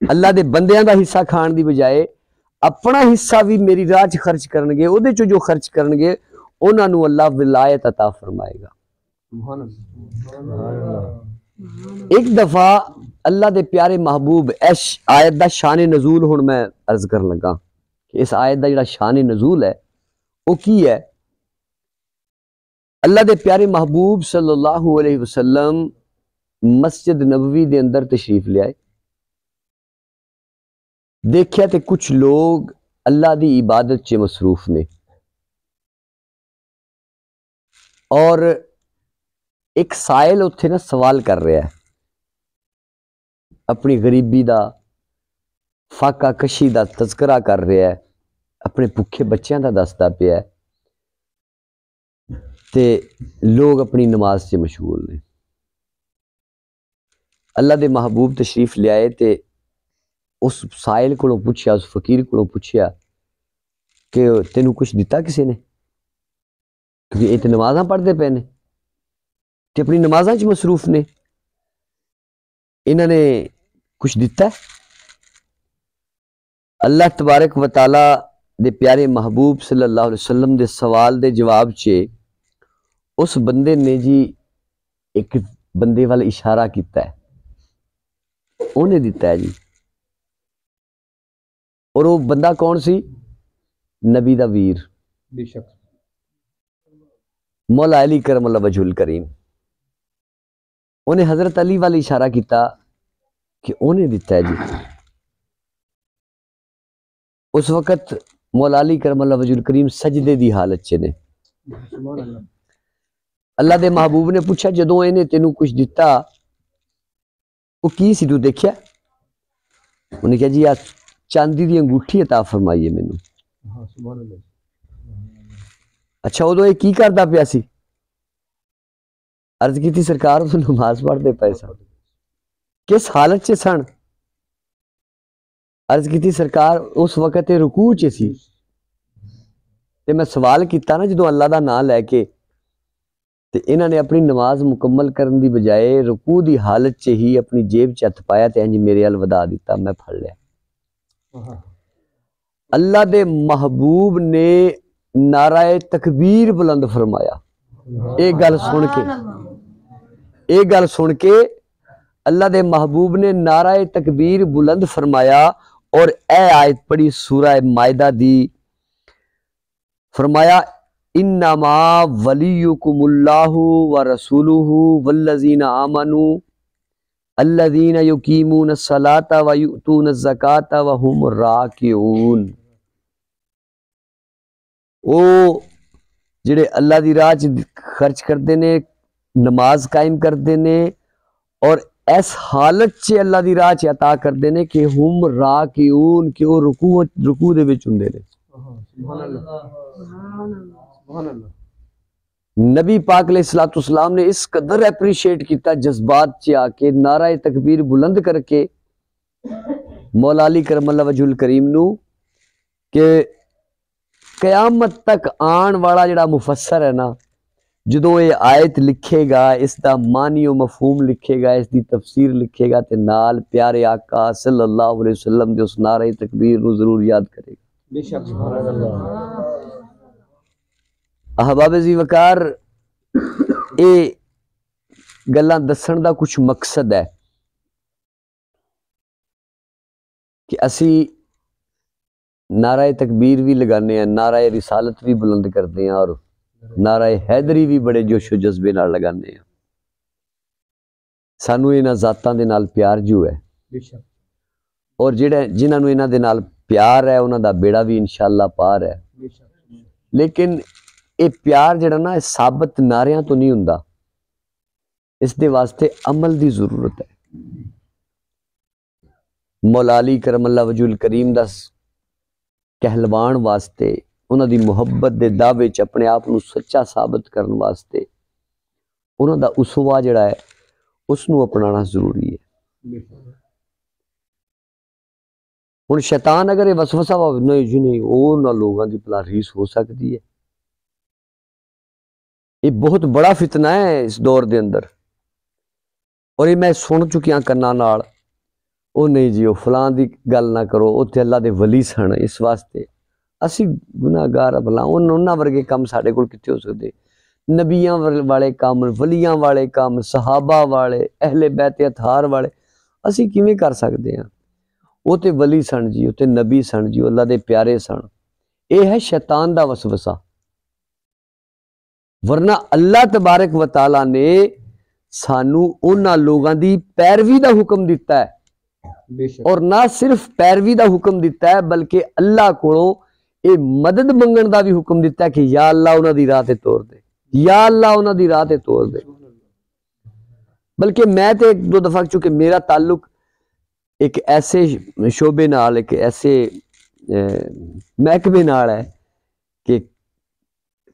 اللہ دے بندیاں دا حصہ کھان دی بجائے اپنا حصہ بھی میری راہ 'چ خرچ کرنگے, او دے چوں جو خرچ کرنگے انہاں نوں اللہ ولایت عطا فرمائے گا. ایک دفعہ اللہ دے پیارے محبوب اس آیت دا شان نزول ہن میں عرض کرن لگا کہ اس آیت دا جڑا شان نزول ہے وہ کی ہے. اللہ دے پیارے محبوب صلی اللہ علیہ وسلم مسجد نبوی دے اندر تشریف لے آئے, دیکھیا تے کچھ لوگ اللہ دی عبادت چ مصروف نے, اور ایک سائل اتھے نا سوال کر رہا ہے, اپنی غریبی دا فاقہ کشی دا تذکرہ کر رہا ہے, اپنے بھکھے بچیاں دا دستا پیا ہے, تے لوگ اپنی نماز سے مشغول نے. اللہ دے محبوب تشریف لے آئے تے اس سائل کو پوچھیا, اس فقیر کو پوچھیا کہ تینوں کچھ دیتا کسی نے, کیونکہ یہ تو نمازاں پڑھتے پے نے تے اپنی نمازاں چ مصروف نے, انہوں نے کچھ دیتا ہے؟ اللہ تبارک و تعالی دے پیارے محبوب صلی اللہ علیہ وسلم دے سوال دے جواب چے اس بندے نے جی ایک بندے والا اشارہ کیتا ہے, انہیں دیتا ہے جی. اور وہ بندہ کون سی؟ نبی دا ویر, بے شک. مولا علی کرم اللہ وجہ الکریم. انہیں حضرت علی والا اشارہ کیتا کہ انہیں دیتا ہے جی. اس وقت مولا علی کرم اللہ وجہ الکریم سجدے دی حالت چ نے. سبحان اللہ. اللہ دے محبوب نے پوچھا جدوں انہیں تینوں کچھ دیتا وہ کی سی تو دیکھیا؟ انہیں کہا جی چاندی دی انگوٹھی عطا فرمائیے مینوں. ہاں سبحان اللہ. اچھا ادو یہ کی کردا پیا سی؟ عرض کی تھی سرکار تو نماز پڑھتے پے سن. کس حالت چ سن؟ عرض کی تھی سرکار اس وقت رکوع چ سی. تے میں سوال کیتا نا جدو اللہ دا نام لے کے تے انہاں نے اپنی نماز مکمل کرن دی بجائے رکوع دی حالت چ ہی اپنی جیب چ ہتھ پایا تے انج میرے ال ودا دیتا. میں پھڑ لیا. اللہ دے محبوب نے نعرہ تکبیر بلند فرمایا. ایک گل سن کے اللہ دے محبوب نے نعرہ تکبیر بلند فرمایا اور اے آیت پڑھی سورہ مائدہ دی. فرمایا انما ولیکم اللہ ورسولہ والذین آمنوا الذین یقیمون الصلاۃ ویؤتون الزکاۃ وہم راکعون. او جڑے اللہ دی راہ خرچ کردے نے، نماز قائم کردے نے اور اس حالت چ اللہ دی راہ عطا کردے نے کہ ہم راکعون، کہ وہ رکوع دے وچ ہوندے نے. سبحان اللہ. سبحان اللہ. نبی پاک علیہ الصلوۃ والسلام نے اس قدر اپریشیٹ کیتا جذبات چ آ کے نعرہ تکبیر بلند کر کے مولا علی کرم اللہ وجہ الکریم نو کہ قیامت تک آن والا جڑا مفسر ہے نا، جدو یہ آیت لکھے گا، اس دا معنی و مفہوم لکھے گا، اس دی تفسیر لکھے گا تے نال پیارے آقا صلی اللہ علیہ وسلم دے اس نعرہ تکبیر نو ضرور یاد کرے گا. بے شک. سبحان اللہ. احباب ذی وقار، اے گلاں دسن دا کچھ مقصد ہے کہ اسی نعرہ تکبیر بھی لگانے ہیں، نعرہ رسالت بھی بلند کرتے ہیں اور نعرہ حیدری بھی بڑے جوش و جذبے نال لگانے ہیں. سانو انہاں ذاتاں دے نال پیار جو ہے، بے شک. اور جنہاں نو انہاں دے نال پیار ہے انہاں دا بیڑا بھی انشاءاللہ پار ہے. بے شک. لیکن اے پیار جڑا نا اے ثابت نعریاں تو نہیں ہوندا، اس دے واسطے عمل دی ضرورت ہے. مولا علی کرم اللہ وجہ الکریم دا کہلوان واسطے، انہاں دی محبت دے دعوے چ اپنے آپ نو سچا ثابت کرن واسطے انہاں دا اسوہ جڑا ہے اس نو اپنانا ضروری ہے. بے شک. ہن شیطان اگر یہ وسوسہ نہیں جی نہیں انہاں لوگاں دی پلا ریس ہو سکتی ہے، یہ بہت بڑا فتنہ ہے اس دور دے اندر. اور یہ میں سن چکیاں کناں نال، او نہیں جی او فلاں دی گل نہ کرو، اوتھے اللہ دے ولی سن، اس واسطے اسی گناہگار بھلا انہاں ورگے کم ساڈے کول کتے ہو سکدے؟ نبیاں والے کام، ولیاں والے کام، صحابہ والے، اہل بیت اطہار والے اسی کیویں کر سکدے ہیں؟ وہ تے ولی سن جی، وہ تے نبی سن جی، اللہ دے پیارے سن. اے ہے شیطان دا وسوسہ. ورنہ اللہ تبارک و تعالیٰ نے سانو انہاں لوگاں دی پیروی دا حکم دیتا ہے، بے شک. اور نہ صرف پیروی دا حکم دیتا ہے بلکہ اللہ کولوں اے مدد منگن دا بھی حکم دیتا ہے کہ یا اللہ انہاں دی راہ تے توڑ دے، یا اللہ انہاں دی راہ تے توڑ دے. بلکہ میں تے ایک دو دفعہ چونکہ میرا تعلق ایک ایسے شعبے نال، ایک ایسے محکمے نال ہے کہ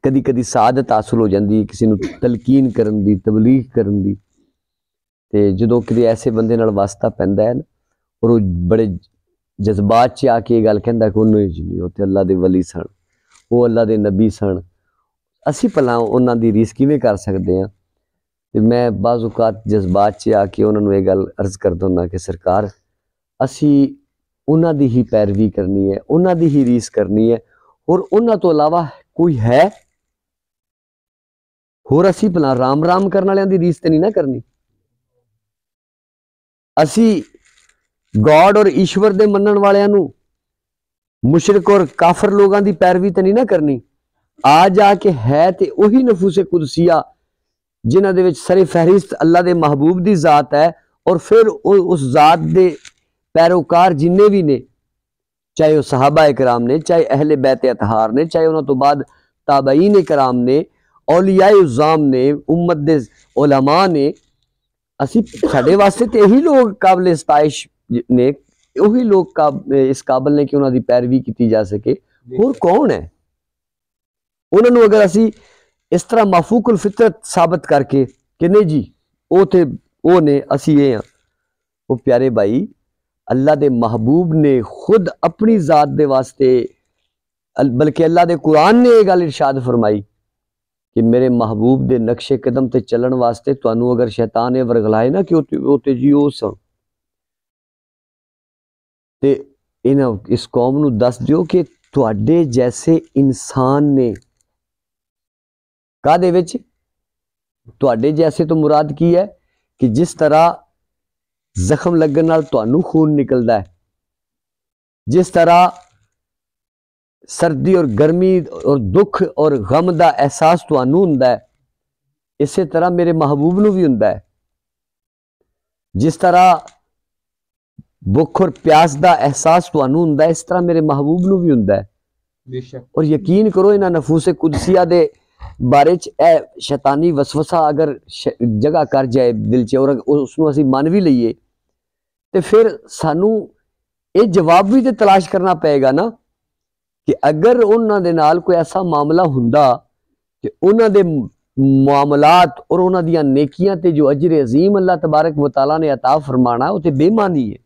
کدی کدی سعادت حاصل ہو جاندی کسی نو تلقین کرن دی، تبلیغ کرن دی، تے جدوں کدی ایسے بندے نال واسطہ پیندا ہے نا اور وہ بڑے جذبات چ آ کے یہ گل کہندا کہ انہوں جی وہ تے اللہ دے ولی سن، وہ اللہ دے نبی سن، اسی پلا انہاں دی ریس کیویں کر سکدے ہیں؟ تے میں بعض اوقات جذبات چ آ کے انہاں نو یہ گل عرض کردا ہوں کہ سرکار اسی انہاں دی ہی پیروی کرنی ہے، انہاں دی ہی ریس کرنی ہے، اور انہاں تو علاوہ کوئی ہے ہور اسی پلا رام رام کرن والیاں دی ریس تے نہیں نہ کرنی. اسی گاڈ اور ایشور دے منن والیاں نو مشرک اور کافر لوگاں دی پیروی تے نہیں نہ کرنی. آ جا کے ہے تے وہی نفوس قدسیہ جنہاں دے وچ سر فہرست اللہ دے محبوب دی ذات ہے، اور پھر اس ذات دے پیروکار جننے بھی نے، چاہے وہ صحابہ کرام نے، چاہے اہل بیت اطہار نے، چاہے انہوں تو بعد تابعین کرام نے، اولیاء عظام نے، امت دے علماء نے، اسی ساڈے واسطے تے یہی لوگ قابل ستائش نے، وہی لوگ اس قابل نے کہ انہاں دی پیروی کیتی جا سکے. اور کون ہے انہاں نو اگر اسی اس طرح مافوق الفطرت ثابت کر کے کہ نہیں جی او نے اسی یہ ہاں، وہ پیارے بھائی اللہ دے محبوب نے خود اپنی ذات دے واسطے، بلکہ اللہ دے قرآن نے یہ گل ارشاد فرمائی کہ میرے محبوب دے نقش قدم تے چلن واسطے تانوں اگر شیطان ورگلائے نا کہ او تے جی او سن تے انہاں اس قوم نو دس دیو کہ تواڈے جیسے انسان نے کا دے وچ، تواڈے جیسے تو مراد کی ہے کہ جس طرح زخم لگن نال تانوں خون نکلدا ہے، جس طرح سردی اور گرمی اور دکھ اور غم دا احساس تانوں ہوندا ہے، اسی طرح میرے محبوب نو بھی ہوندا ہے. جس طرح بھوک اور پیاس دا احساس تانوں ہوندا ہے، اس طرح میرے محبوب نو بھی ہوندا ہے. بے شک. اور یقین کرو انہاں نفوس قدسیہ دے بارے چ اے شیطانی وسوسہ اگر جگہ کر جائے دل چ اور اس نو اسی مان بھی لئیے تے پھر سانو یہ جواب بھی تے تلاش کرنا پائے گا نا کہ اگر انہاں دے نال کوئی ایسا معاملہ ہوندا کہ انہاں دے معاملات اور انہاں دیاں نیکیاں تے جو اجر عظیم اللہ تبارک و تعالیٰ نے عطا فرمانا وہ تے بے معنی ہے.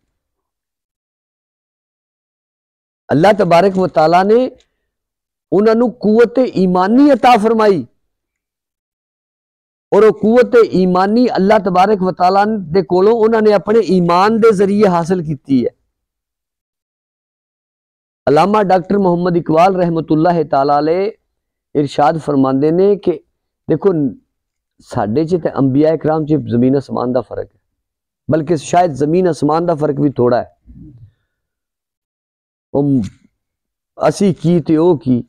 اللہ تبارک و تعالیٰ نے انہاں نو قوت ایمانی عطا فرمائی اور وہ قوت ایمانی اللہ تبارک و تعالیٰ دے کولوں انہاں نے اپنے ایمان دے ذریعے حاصل کیتی ہے. علامہ ڈاکٹر محمد اقبال رحمۃ اللہ تعالیٰ علیہ ارشاد فرماندے نے کہ دیکھو ساڈے چ تے انبیاء اکرام چ زمین آسمان دا فرق ہے، بلکہ شاید زمین آسمان دا فرق بھی تھوڑا ہے. اسی کی تے او کی،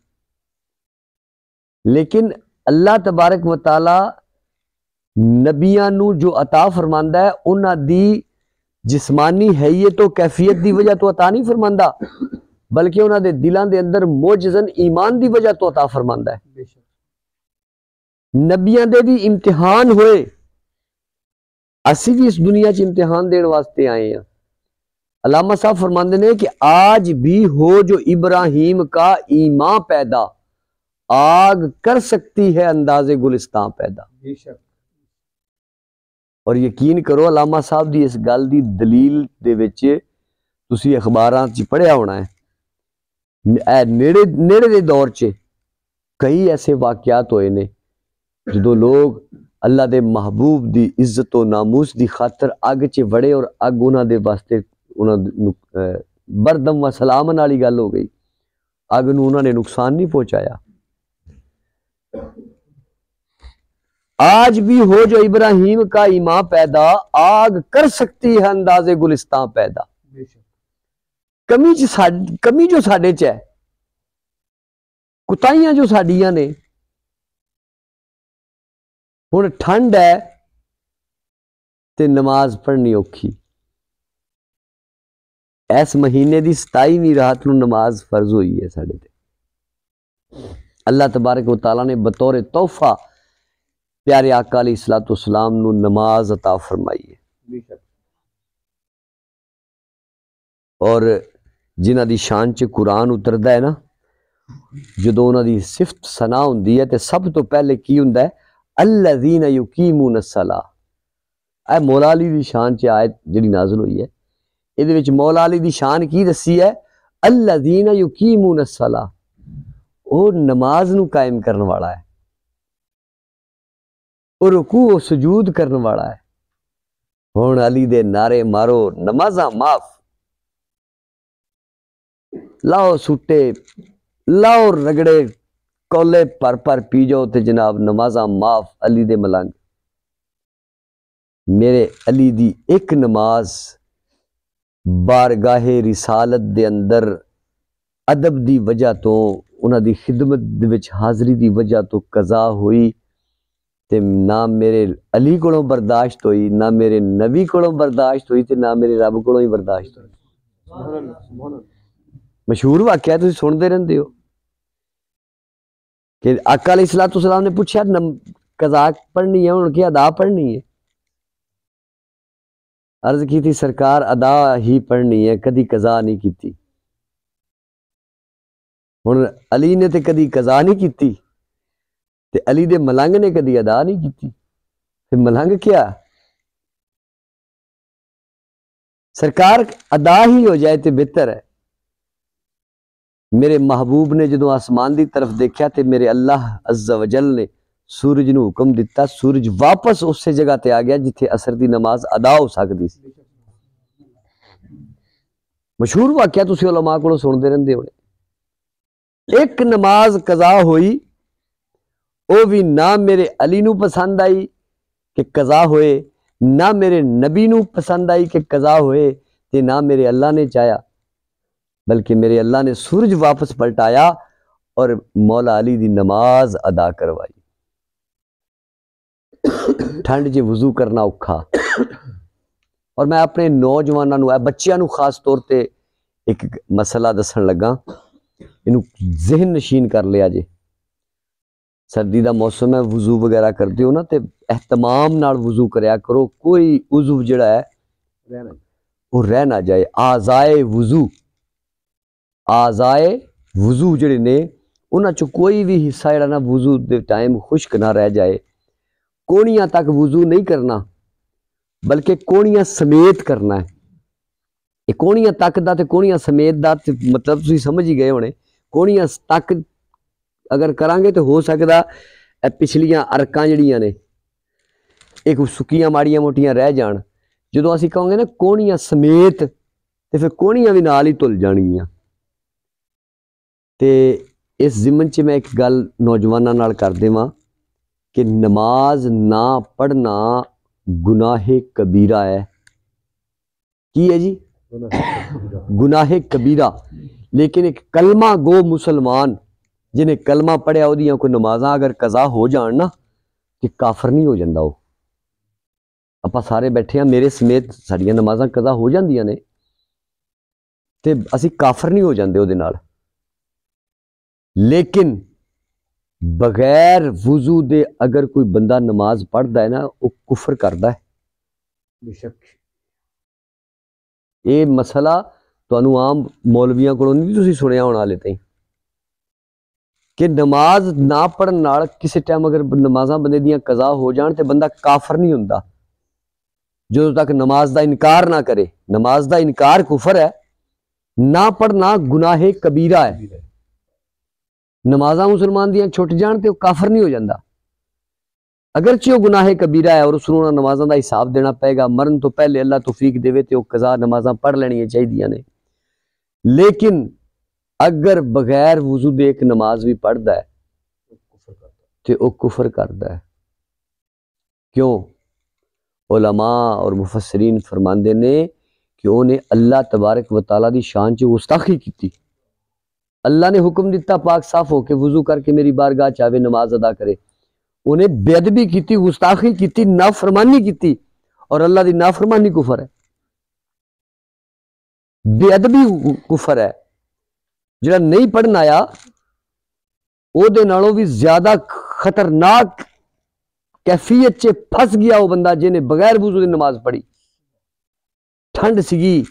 لیکن اللہ تبارک و تعالی نبیاں نو جو عطا فرماندا ہے انہاں دی جسمانی حیت و کیفیت دی وجہ تو عطا نہیں فرماندا، بلکہ انہاں دے دلاں دے اندر معجزن ایمان دی وجہ تو عطا فرماندا ہے. بے شک. نبیاں دے بھی امتحان ہوئے، اسی بھی اس دنیا چ امتحان دین واسطے آئے ہیں. علامہ صاحب فرماندے نے کہ آج بھی ہو جو ابراہیم کا ایمان پیدا، آگ کر سکتی ہے انداز گلستان پیدا. بے شک. اور یقین کرو علامہ صاحب دی اس گل دی دلیل دے وچ تسی اخباراں چ پڑھیا ہونا ہے، نیڑے دے دور چ کئی ایسے واقعات ہوئے نے جدو لوگ اللہ دے محبوب دی عزت و ناموس دی خاطر اگ چ وڑے اور اگ انہاں دے واسطے انہاں بردم و سلامن والی گل ہو گئی، اگ نو انہاں نے نقصان نہیں پہنچایا. آج بھی ہو جو ابراہیم کا ایمان پیدا، آگ کر سکتی ہے انداز گلستان پیدا. بے شک. کمی جو ساڈے چ ہے، کتائیاں جو ساڈیاں نے، ہن ٹھنڈ ہے تے نماز پڑھنی اوکھی. اس مہینے دی 27ویں رات نو نماز فرض ہوئی ہے ساڈے تے. اللہ تبارک و تعالیٰ نے بطور تحفہ پیارے آقا علیہ الصلوۃ والسلام نو نماز عطا فرمائی ہے. بے شک. اور جنہ دی شان چ قرآن اتردا ہے نا، جدوں انہاں دی صفت ثنا ہوندی ہے تے سب تو پہلے کی ہوندا ہے الذین یقیمون الصلاۃ. اے مولا علی دی شان چ آیت جڑی نازل ہوئی ہے، ਇਹਦੇ ਵਿੱਚ مولا علی دی شان کی دسی ہے الذین یقیمون الصلاۃ، وہ نماز نو قائم کرنے والا ہے، اور رکوع و سجود کرنے والا ہے. ہن علی دے نعرے مارو نمازاں معاف، لاؤ سٹے لاؤ رگڑے کولے پر پی جاؤ تے جناب نمازاں معاف علی دے ملنگ. میرے علی دی ایک نماز بارگاہ رسالت دے اندر ادب دی وجہ تو انہاں دی خدمت دے وچ حاضری دی وجہ تو قضا ہوئی تے نہ میرے علی کولوں برداشت ہوئی، نہ میرے نبی کولوں برداشت ہوئی تے نہ میرے رب کولوں ہی برداشت ہوئی. سبحان اللہ. سبحان اللہ. مشہور واقعہ تسی سنتے رہندے ہو کہ آقا علیہ الصلوۃ والسلام نے پوچھا قضا پڑھنی ہے، انہوں نے کہا ادا پڑھنی ہے. عرض کی تھی سرکار ادا ہی پڑھنی ہے، کدی قضا نہیں کیتی۔ ہن علی نے تے کدی قضا نہیں کیتی تے علی دے ملنگ نے کدی ادا نہیں کیتی، پھر ملنگ کیا؟ سرکار ادا ہی ہو جائے تے بہتر ہے۔ میرے محبوب نے جدوں آسمان دی طرف دیکھا تے میرے اللہ عز و جل نے سورج نو حکم دیتا، سورج واپس اسی جگہ تے آ گیا جتھے عصر دی نماز ادا ہو سکتی سی۔ مشہور واقعہ تسی علماء کو سنتے رہندے ہونے۔ ایک نماز قضا ہوئی، او بھی نہ میرے علی نو پسند آئی کہ قضا ہوئے، نہ میرے نبی نو پسند آئی کہ قضا ہوئے، تے نہ میرے اللہ نے چاہیا، بلکہ میرے اللہ نے سورج واپس پلٹایا اور مولا علی دی نماز ادا کروائی۔ ٹھنڈ جی وضو کرنا اوکھا، اور میں اپنے نوجوانوں نو بچیاں نو خاص طور تے ایک مسئلہ دسن لگا، انہوں ذہن نشین کر لیا جے۔ سردی دا موسم ہے، وضو وغیرہ کرتے ہو نا تے اہتمام نال وضو کریا کرو، کوئی عضو جڑا ہے وہ رہ نہ جائے۔ اعضائے وضو جڑے نے انہاں چ کوئی بھی حصہ جڑا نا وضو دے ٹائم خشک نہ رہ جائے۔ کونیاں تک وضو نہیں کرنا بلکہ کونیاں سمیت کرنا ہے۔ یہ کونیاں تک دا تے کونیاں سمیت دا تے مطلب تسی سمجھ ہی گئے ہونے۔ کونیاں تک اگر کرانگے تو ہو سکدا پچھلیاں ارکاں جڑیاں نے ایک سکیاں ماڑیاں موٹیاں رہ جان، جدوں اسی کہوں گے نا کونیاں سمیت تے پھر کونیاں بھی نال ہی تل جان گیاں۔ تے اس ضمن چ میں ایک گل نوجواناں نال کر دیواں کہ نماز نہ پڑھنا گناہ کبیرہ ہے۔ کی ہے جی؟ گناہ کبیرہ۔ لیکن ایک کلمہ گو مسلمان جنہیں کلمہ پڑھیا ہو دیاں کوئی نمازاں اگر قضا ہو جان نا کہ کافر نہیں ہو جاندہ ہو۔ اپا سارے بیٹھے ہیں، میرے سمیت ساڑیاں نمازاں قضا ہو جاندیاں نے تے اسی کافر نہیں ہو جاندے ہو دے نال۔ لیکن بغیر وضو دے اگر کوئی بندہ نماز پڑھدا ہے نا وہ کفر کردا ہے۔ بے شک یہ مسئلہ تانوں عام مولویاں کولوں نہیں تسی سنیا ہونا ہالے تائیں کہ نماز نہ پڑھن نال کسی ٹائم اگر نمازاں بندے دیاں قضا ہو جان تے بندہ کافر نہیں ہوندا جدوں تک نماز دا انکار نہ کرے۔ نماز دا انکار کفر ہے، نہ پڑھنا گناہ کبیرہ ہے۔ نمازاں مسلمان دیاں چھٹ جان تے وہ کافر نہیں ہو جاندہ، اگرچہ وہ گناہ کبیرہ ہے اور اس نوں نمازاں دا حساب دینا پائے گا، مرن تو پہلے اللہ توفیق دے تے وہ قضا نمازاں پڑھ لینی چاہیے نے۔ لیکن اگر بغیر وضو دے ایک نماز بھی پڑھدا ہے تے وہ کفر کردا ہے۔ کیوں؟ علماء اور مفسرین فرماندے نے کہ انہیں اللہ تبارک و تعالیٰ دی شان چ گستاخی کیتی۔ اللہ نے حکم دیتا پاک صاف ہو کے وضو کر کے میری بارگاہ چاہے نماز ادا کرے، انہیں بے ادبی کیتی، گستاخی کیتی، نافرمانی کیتی، اور اللہ دی نافرمانی کفر ہے۔ بے ادبی کفر ہے۔ جڑا نہیں پڑھنا آیا او دے نالوں بھی زیادہ خطرناک کیفیت چ پھس گیا وہ بندہ جنہیں بغیر وضو دی نماز پڑھی۔ ٹھنڈ سگی،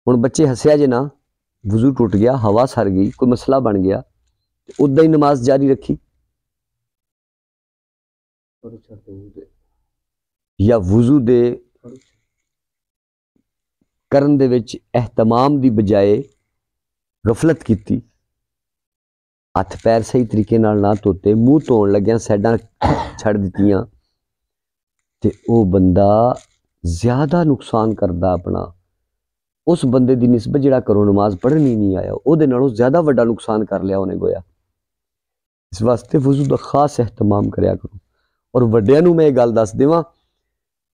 ہن بچے ہسیا جے نا، وضو ٹوٹ گیا، ہوا سر گئی، کوئی مسئلہ بن گیا، ادا ہی نماز جاری رکھی، یا وضو دے کرن دے وچ اہتمام دی بجائے غفلت کیتی، ہاتھ پیر صحیح طریقے نال نہ دھوتے، منہ دھون لگیاں سائڈاں چھڑ دتیاں، تے او بندہ زیادہ نقصان کردا اپنا اس بندے دی نسبت جڑا کرو نماز پڑھنی نہیں آیا، او دے نالوں زیادہ وڈا نقصان کر لیا انہیں گویا۔ اس واسطے وضو دا خاص اہتمام کریا کرو۔ اور وڈیاں نوں میں یہ گل دس دیواں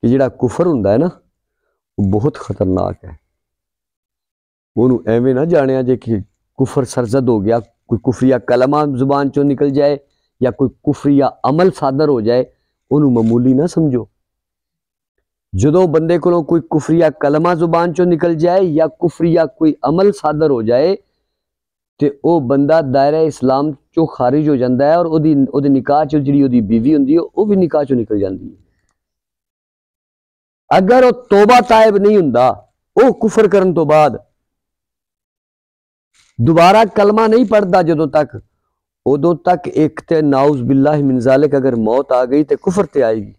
کہ جڑا کفر ہوندا ہے نا وہ بہت خطرناک ہے۔ انہوں ایویں نہ جانیا جے کہ کفر سرزد ہو گیا، کوئی کفریہ کلمہ زبان چوں نکل جائے یا کوئی کفریہ عمل صادر ہو جائے، انہوں معمولی نہ سمجھو۔ جدوں بندے کو کوئی کفریہ کلمہ زبان چوں نکل جائے یا کفریہ کوئی عمل صادر ہو جائے تے او بندہ دائرہ اسلام چوں خارج ہو جاندہ ہے، اور او دی نکاح چوں جڑی او دی بیوی ہوندی ہے وہ بھی نکاح چوں نکل جاندی ہے۔ اگر وہ توبہ تائب نہیں ہوندا، وہ کفر کرن تو بعد دوبارہ کلمہ نہیں پڑھتا جدوں تک، ادوں تک ایک تے ناؤز باللہ من ذالک اگر موت آ گئی تے کفر تے آئے گی،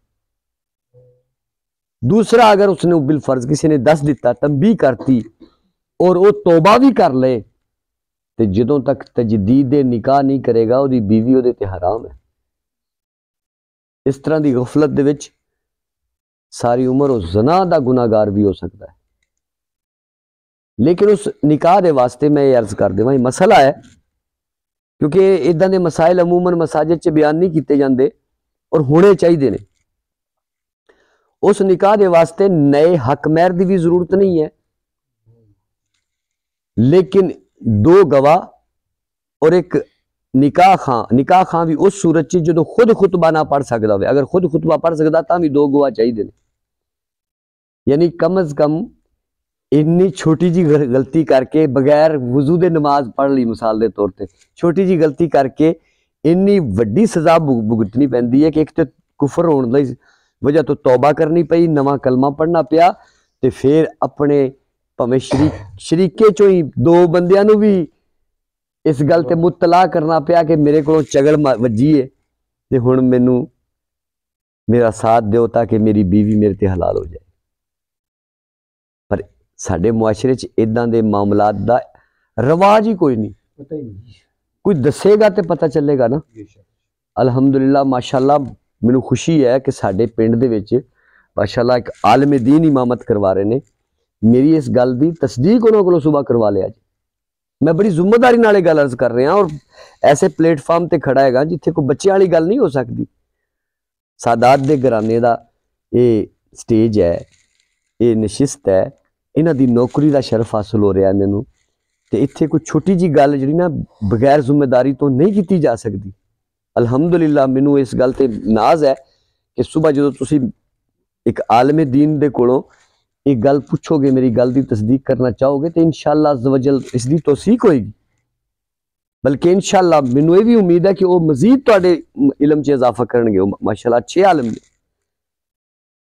دوسرا اگر اس نے بالفرض کسی نے دس دیتا، تنبیہ کرتی اور وہ توبہ بھی کر لے تے جدوں تک تجدید نکاح نہیں کرے گا وہ بیوی وہ تے حرام ہے۔ اس طرح دی غفلت دے وچ ساری عمر وہ زنا دا گناہگار بھی ہو سکتا ہے۔ لیکن اس نکاح دے واسطے میں یہ عرض کر دیواں، یہ مسئلہ ہے کیونکہ ادھا دے مسائل عموماً مساجد چ بیان نہیں کیتے جاندے اور ہونے چاہیے نے۔ اس نکاح دے واسطے نئے حق مہر دی بھی ضرورت نہیں ہے، لیکن دو گواہ اور ایک نکاح خاں بھی اس صورت چ جدو خود خطبہ نہ پڑھ سکتا ہوئے، اگر خود خطبہ پڑھ سکتا تاں بھی دو گواہ چاہیے نے۔ یعنی کم از کم اتنی چھوٹی جی غلطی کر کے بغیر وضو دے نماز پڑھ لی، مثال دے طور تے چھوٹی جی غلطی کر کے اتنی وڈی سزا بھگتنی پیندی ہے کہ ایک تے کفر ہون دی وجہ تو توبہ کرنی پئی، نواں کلمہ پڑھنا پیا، تے پھر اپنے پویں شریکے چوں ہی دو بندیاں نو بھی اس گل تے مطلع کرنا پیا کہ میرے کو چگل وجی ہے تے ہن مینوں میرا ساتھ دیو تاکہ میری بیوی میرے تے حلال ہو جائے۔ پر ساڈے معاشرے چ اداں دے معاملات دا رواج ہی کوئی نہیں، پتہ ہی نہیں۔ کوئی دسے گا تے پتہ چلے گا نا۔ بے شک۔ الحمدللہ ماشاءاللہ مینوں خوشی ہے کہ ساڈے پنڈ دے وچ ماشاءاللہ ایک عالم دین امامت کروا رہے نے، میری اس گل دی تصدیق انہوں کو صبح کروا لیا جی۔ میں بڑی ذمہ داری نالے گل عرض کر رہا اور ایسے پلیٹ فارم تے کھڑا ہے گا جتھے کوئی بچے والی گل نہیں ہو سکتی۔ سادات دے گھرانے دا یہ سٹیج ہے، یہ نشست ہے، انہاں دی نوکری دا شرف حاصل ہو رہا ہے مینوں، تے اتھے کوئی چھوٹی جی گل جڑی نا بغیر ذمہ داری تو نہیں کیتی جا سکتی۔ الحمدللہ مینوں اس گل تے ناز ہے کہ صبح جدو تسی ایک عالم دین دے کولوں ایک گل پوچھو گے، میری گل دی تصدیق کرنا چاہو گے تو انشاءاللہ عز و جل اس دی توثیق ہوئے گی، بلکہ انشاءاللہ مینوں یہ بھی امید ہے کہ وہ مزید تواڈے علم چ اضافہ کرن گے، ماشاءاللہ اچھے عالم نے،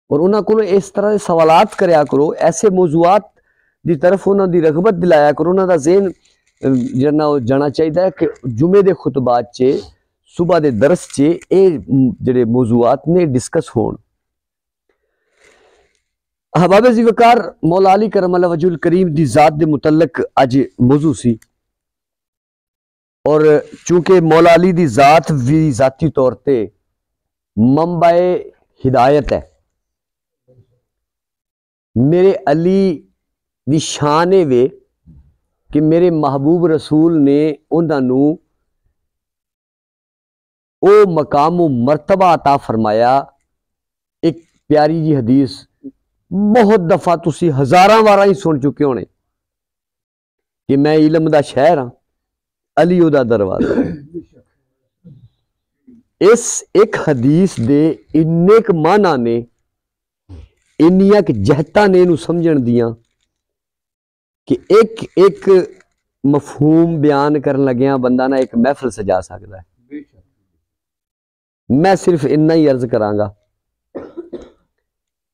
اور انہاں کولوں اس طرح دے سوالات کریا کرو، ایسے موضوعات دی طرف انہاں دی رغبت دلایا کرو، انہاں دا ذہن جانا چاہیے کہ جمعے دے خطبات چ صبح دے درس چ اے جڑے موضوعات نے ڈسکس ہون۔ احباب ذی وقار، مولا علی کرم اللہ وجہ الکریم دی ذات دے متعلق اج موضوع سی، اور چونکہ مولا علی دی ذات بھی ذاتی طور تے منبع ہدایت ہے، میرے علی دی شان وے کہ میرے محبوب رسول نے انہاں نو او مقام و مرتبہ عطا فرمایا۔ ایک پیاری جی حدیث بہت دفعہ تسی ہزاراں واراں ہی سن چکے ہونے کہ میں علم دا شہر ہاں، علی او دا دروازہ۔ اس ایک حدیث دے انیک معنی نے، انیاں کہ جہتاں نے انہوں سمجھن دیاں کہ ایک ایک مفہوم بیان کرن لگیاں بندہ نہ ایک محفل سجا سکتا ہے۔ میں صرف اتنا ہی عرض کرانگا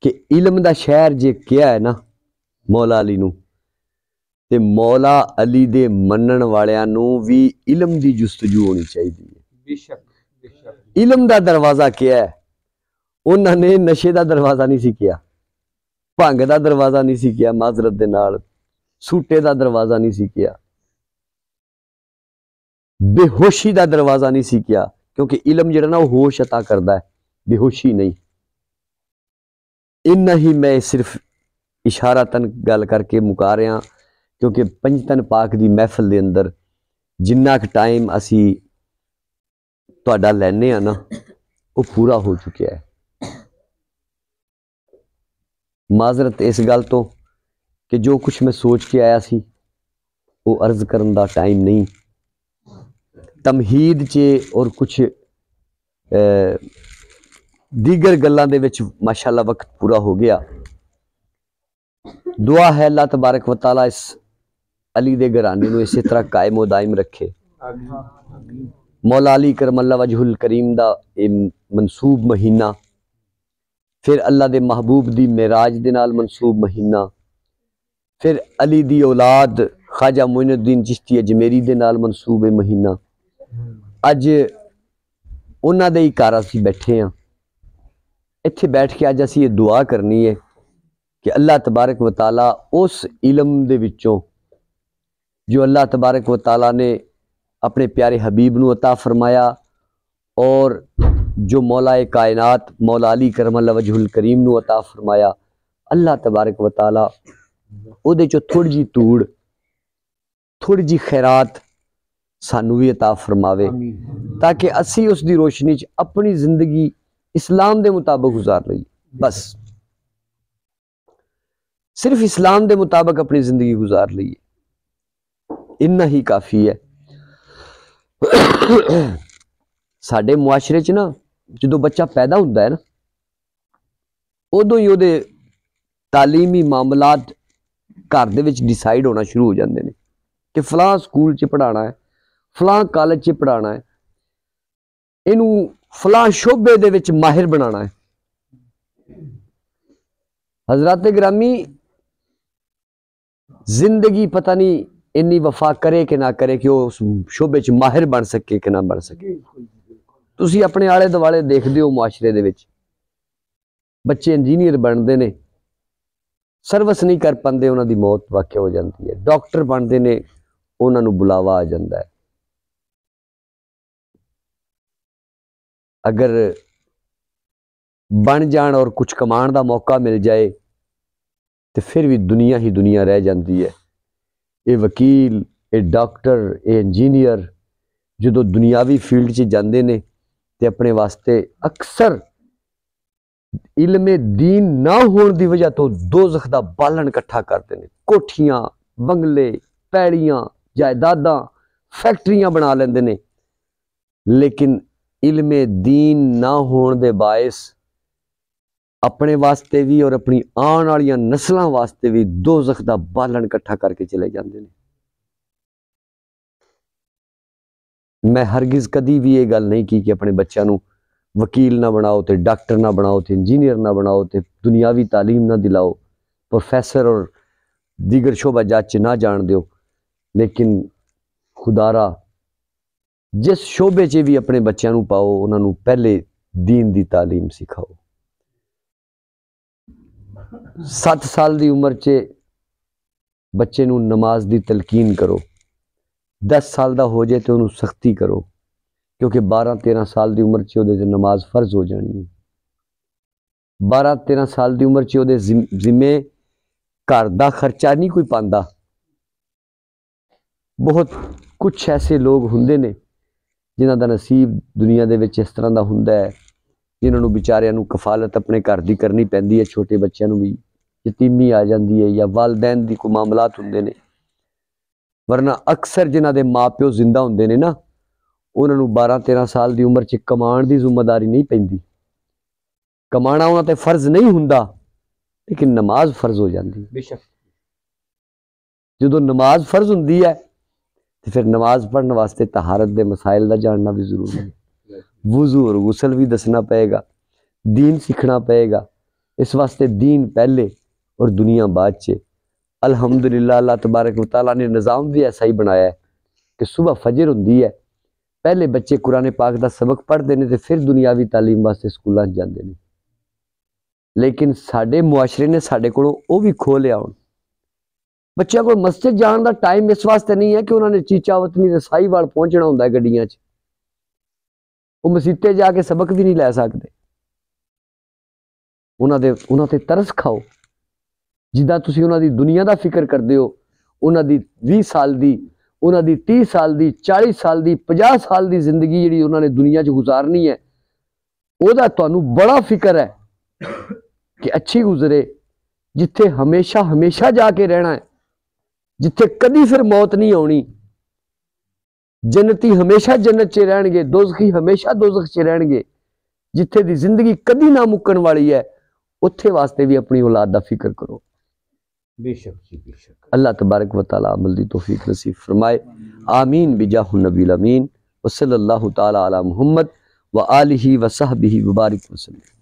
کہ علم دا شہر جے کیا ہے نا مولا علی نو، تے مولا علی دے منن والیاں نو بھی علم دی جستجو ہونی چاہیے۔ بے شک بے شک۔ علم دا دروازہ کیا ہے؟ انہوں نے نشے دا دروازہ نہیں سی کیا، بھنگ دا دروازہ نہیں سی کیا، معذرت دے نال سوٹے دا دروازہ نہیں سی کیا، بے ہوشی دا دروازہ نہیں سی کیا، کیونکہ علم جڑا نا وہ ہوش عطا کردا ہے، بے ہوشی نہیں۔ انہا ہی میں صرف اشارتاً گل کر کے مکا رہا، کیونکہ پنجتن پاک دی محفل دے اندر جنہ کا ٹائم اسی تہاڈا لینے ہاں نا وہ پورا ہو چکیا ہے۔ معذرت اس گل تو کہ جو کچھ میں سوچ کے آیا سی وہ عرض کرن دا ٹائم نہیں، تمہید چے اور کچھ دیگر گلاں دے وچ ماشاءاللہ وقت پورا ہو گیا۔ دعا ہے اللہ تبارک و تعالیٰ اس علی دے گھرانے نو اسی طرح قائم و دائم رکھے۔ مولا علی کرم اللہ وجہ الکریم دا منصوب مہینہ پھر اللہ دے محبوب دی معراج دے نال منسوب مہینہ، پھر علی دی اولاد خواجہ معین الدین چشتی اجمیری دے نال منسوب مہینہ۔ اج انہاں دے ہی گھر اسی بیٹھے ہاں، اتھے بیٹھ کے اج اسی یہ دعا کرنی ہے کہ اللہ تبارک و تعالیٰ اس علم دے وچوں جو اللہ تبارک و تعالیٰ نے اپنے پیارے حبیب نو عطا فرمایا اور جو مولا کائنات مولا علی کرم اللہ وجہ الکریم نو عطا فرمایا، اللہ تبارک و تعالیٰ او دے چو تھوڑی جی توڑ تھوڑی جی خیرات سانو بھی عطا فرماوے تاکہ اسی اس دی روشنی چ اپنی زندگی اسلام دے مطابق گزار لئی، بس صرف اسلام دے مطابق اپنی زندگی گزار لئیے، اتنا ہی کافی ہے۔ ساڈے معاشرے چ نا جدو بچہ پیدا ہوندا ہے نا ادو ہی دے تعلیمی معاملات گھر دے وچ ڈیسائیڈ ہونا شروع ہو جاندے نے کہ فلاں سکول چ پڑھانا ہے، فلاں کالج چ پڑھانا ہے، انہوں فلاں شعبے دے وچ ماہر بنانا ہے۔ حضرات گرامی، زندگی پتہ نہیں انی وفا کرے کہ نہ کرے کہ وہ اس شعبے چ ماہر بن سکے کہ نہ بن سکے۔ تسی اپنے آلے دوالے دیکھ دیو معاشرے دے وچ بچے انجینئر بنتے نے، سروس نہیں کر پاندے، انہاں دی موت واقع ہو جاتی ہے، ڈاکٹر بنتے نے، انہاں نو بلاوا آ جاندہ ہے۔ اگر بن جان اور کچھ کمان دا موقع مل جائے تو پھر بھی دنیا ہی دنیا رہ جاندی ہے۔ اے وکیل، اے ڈاکٹر، اے انجینئر جدو دنیاوی فیلڈ چ جاندے نے تے اپنے واسطے اکثر علم دین نہ ہون دی وجہ تو دوزخ دا بالن کٹھا کرتے ہیں، کوٹھیاں، بنگلے، پیڑیاں، جائیداداں، فیکٹریاں بنا لیندے نے، لیکن علم دین نہ ہون دے باعث اپنے واسطے بھی اور اپنی آن والیاں نسلاں واسطے بھی دوزخ دا بالن کٹھا کر کے چلے جاندے نے۔ میں ہرگز کدی بھی یہ گل نہیں کی کہ اپنے بچوں نو وکیل نہ بناؤ تے ڈاکٹر نہ بناؤ تے انجینئر نہ بناؤ تے دنیاوی تعلیم نہ دلاؤ، پروفیسر اور دیگر شعبہ جات چ نہ جان دیو، لیکن خدارا جس شعبے چ بھی اپنے بچوں نو پاؤ انہاں نو پہلے دین دی تعلیم سکھاؤ۔ 7 سال دی عمر چ بچے نو نماز دی تلقین کرو، 10 سال دا ہو جائے تو انہوں سختی کرو، کیونکہ 12-13 سال دی عمر چ اودے تے نماز فرض ہو جانی ہے۔ 12-13 سال دی عمر چ اودے ذمے گھر دا خرچہ نہیں کوئی پاندا۔ بہت کچھ ایسے لوگ ہوندے نے جنہاں دا نصیب دنیا دے وچ اس طرح دا ہوندا ہے، جنہاں نو بیچاریاں نو کفالت اپنے گھر دی کرنی پیندی ہے، چھوٹے بچیاں نو بھی یتیمی آ جاندی ہے یا والدین دی کوئی معاملات ہوندے نے، ورنہ اکثر جنہاں دے ماں پیو زندہ ہوندے نے نا انہاں نو 12-13 سال دی عمر چ کمان دی ذمہ داری نہیں پیندی، کمانا انہاں تے فرض نہیں ہوندا لیکن نماز فرض ہو جاندی ہے۔ بے شک جدو نماز فرض ہوندی ہے تو پھر نماز پڑھنے واسطے طہارت دے مسائل دا جاننا بھی ضروری ہے، وضو اور غسل بھی دسنا پئے گا، دین سیکھنا پئے گا، اس واسطے دین پہلے اور دنیا بعد چ۔ الحمدللہ اللہ تبارک و تعالیٰ نے نظام بھی ایسا ہی بنایا ہے کہ صبح فجر ہوندی ہے، پہلے بچے قرآن پاک دا سبق پڑھتے ہیں تو پھر دنیاوی تعلیم واسطے سکولاں جاندے نے، لیکن ساڈے معاشرے نے ساڈے کولوں وہ بھی کھو لیا ہون۔ بچوں کو مسجد جان دا ٹائم اس واسطے نہیں ہے کہ انہوں نے چیچا وطنی تے سائی وال پہنچنا ہوندا ہے گڈیاں چ، وہ مسیتے جا کے سبق بھی نہیں لے سکتے۔ انہاں تے ترس کھاؤ، جداں تسی انہاں دی دنیا دا فکر کردے ہو، انہاں دی 20 سال دی، انہاں دی 30 سال دی، 40 سال دی، 50 سال دی زندگی جڑی انہاں نے دنیا چ گزارنی ہے، او دا تانوں بڑا فکر ہے کہ اچھی گزرے، جتھے ہمیشہ ہمیشہ جا کے رہنا ہے، جتھے کدی پھر موت نہیں ہونی، جنتی ہمیشہ جنت چ رہن گے، دوزخی ہمیشہ دوزخ چ رہن گے، جتھے دی زندگی کدی نہ مکن والی ہے، اتھے واسطے بھی اپنی اولاد دا فکر کرو۔ بے شک جی، بے شک۔ اللہ تبارک و تعالی عمل دی توفیق نصیب فرمائے، آمین بجاہ النبی الامین، وصلی اللہ تعالی علی محمد وآلہ وصحبہ وبارک وسلم۔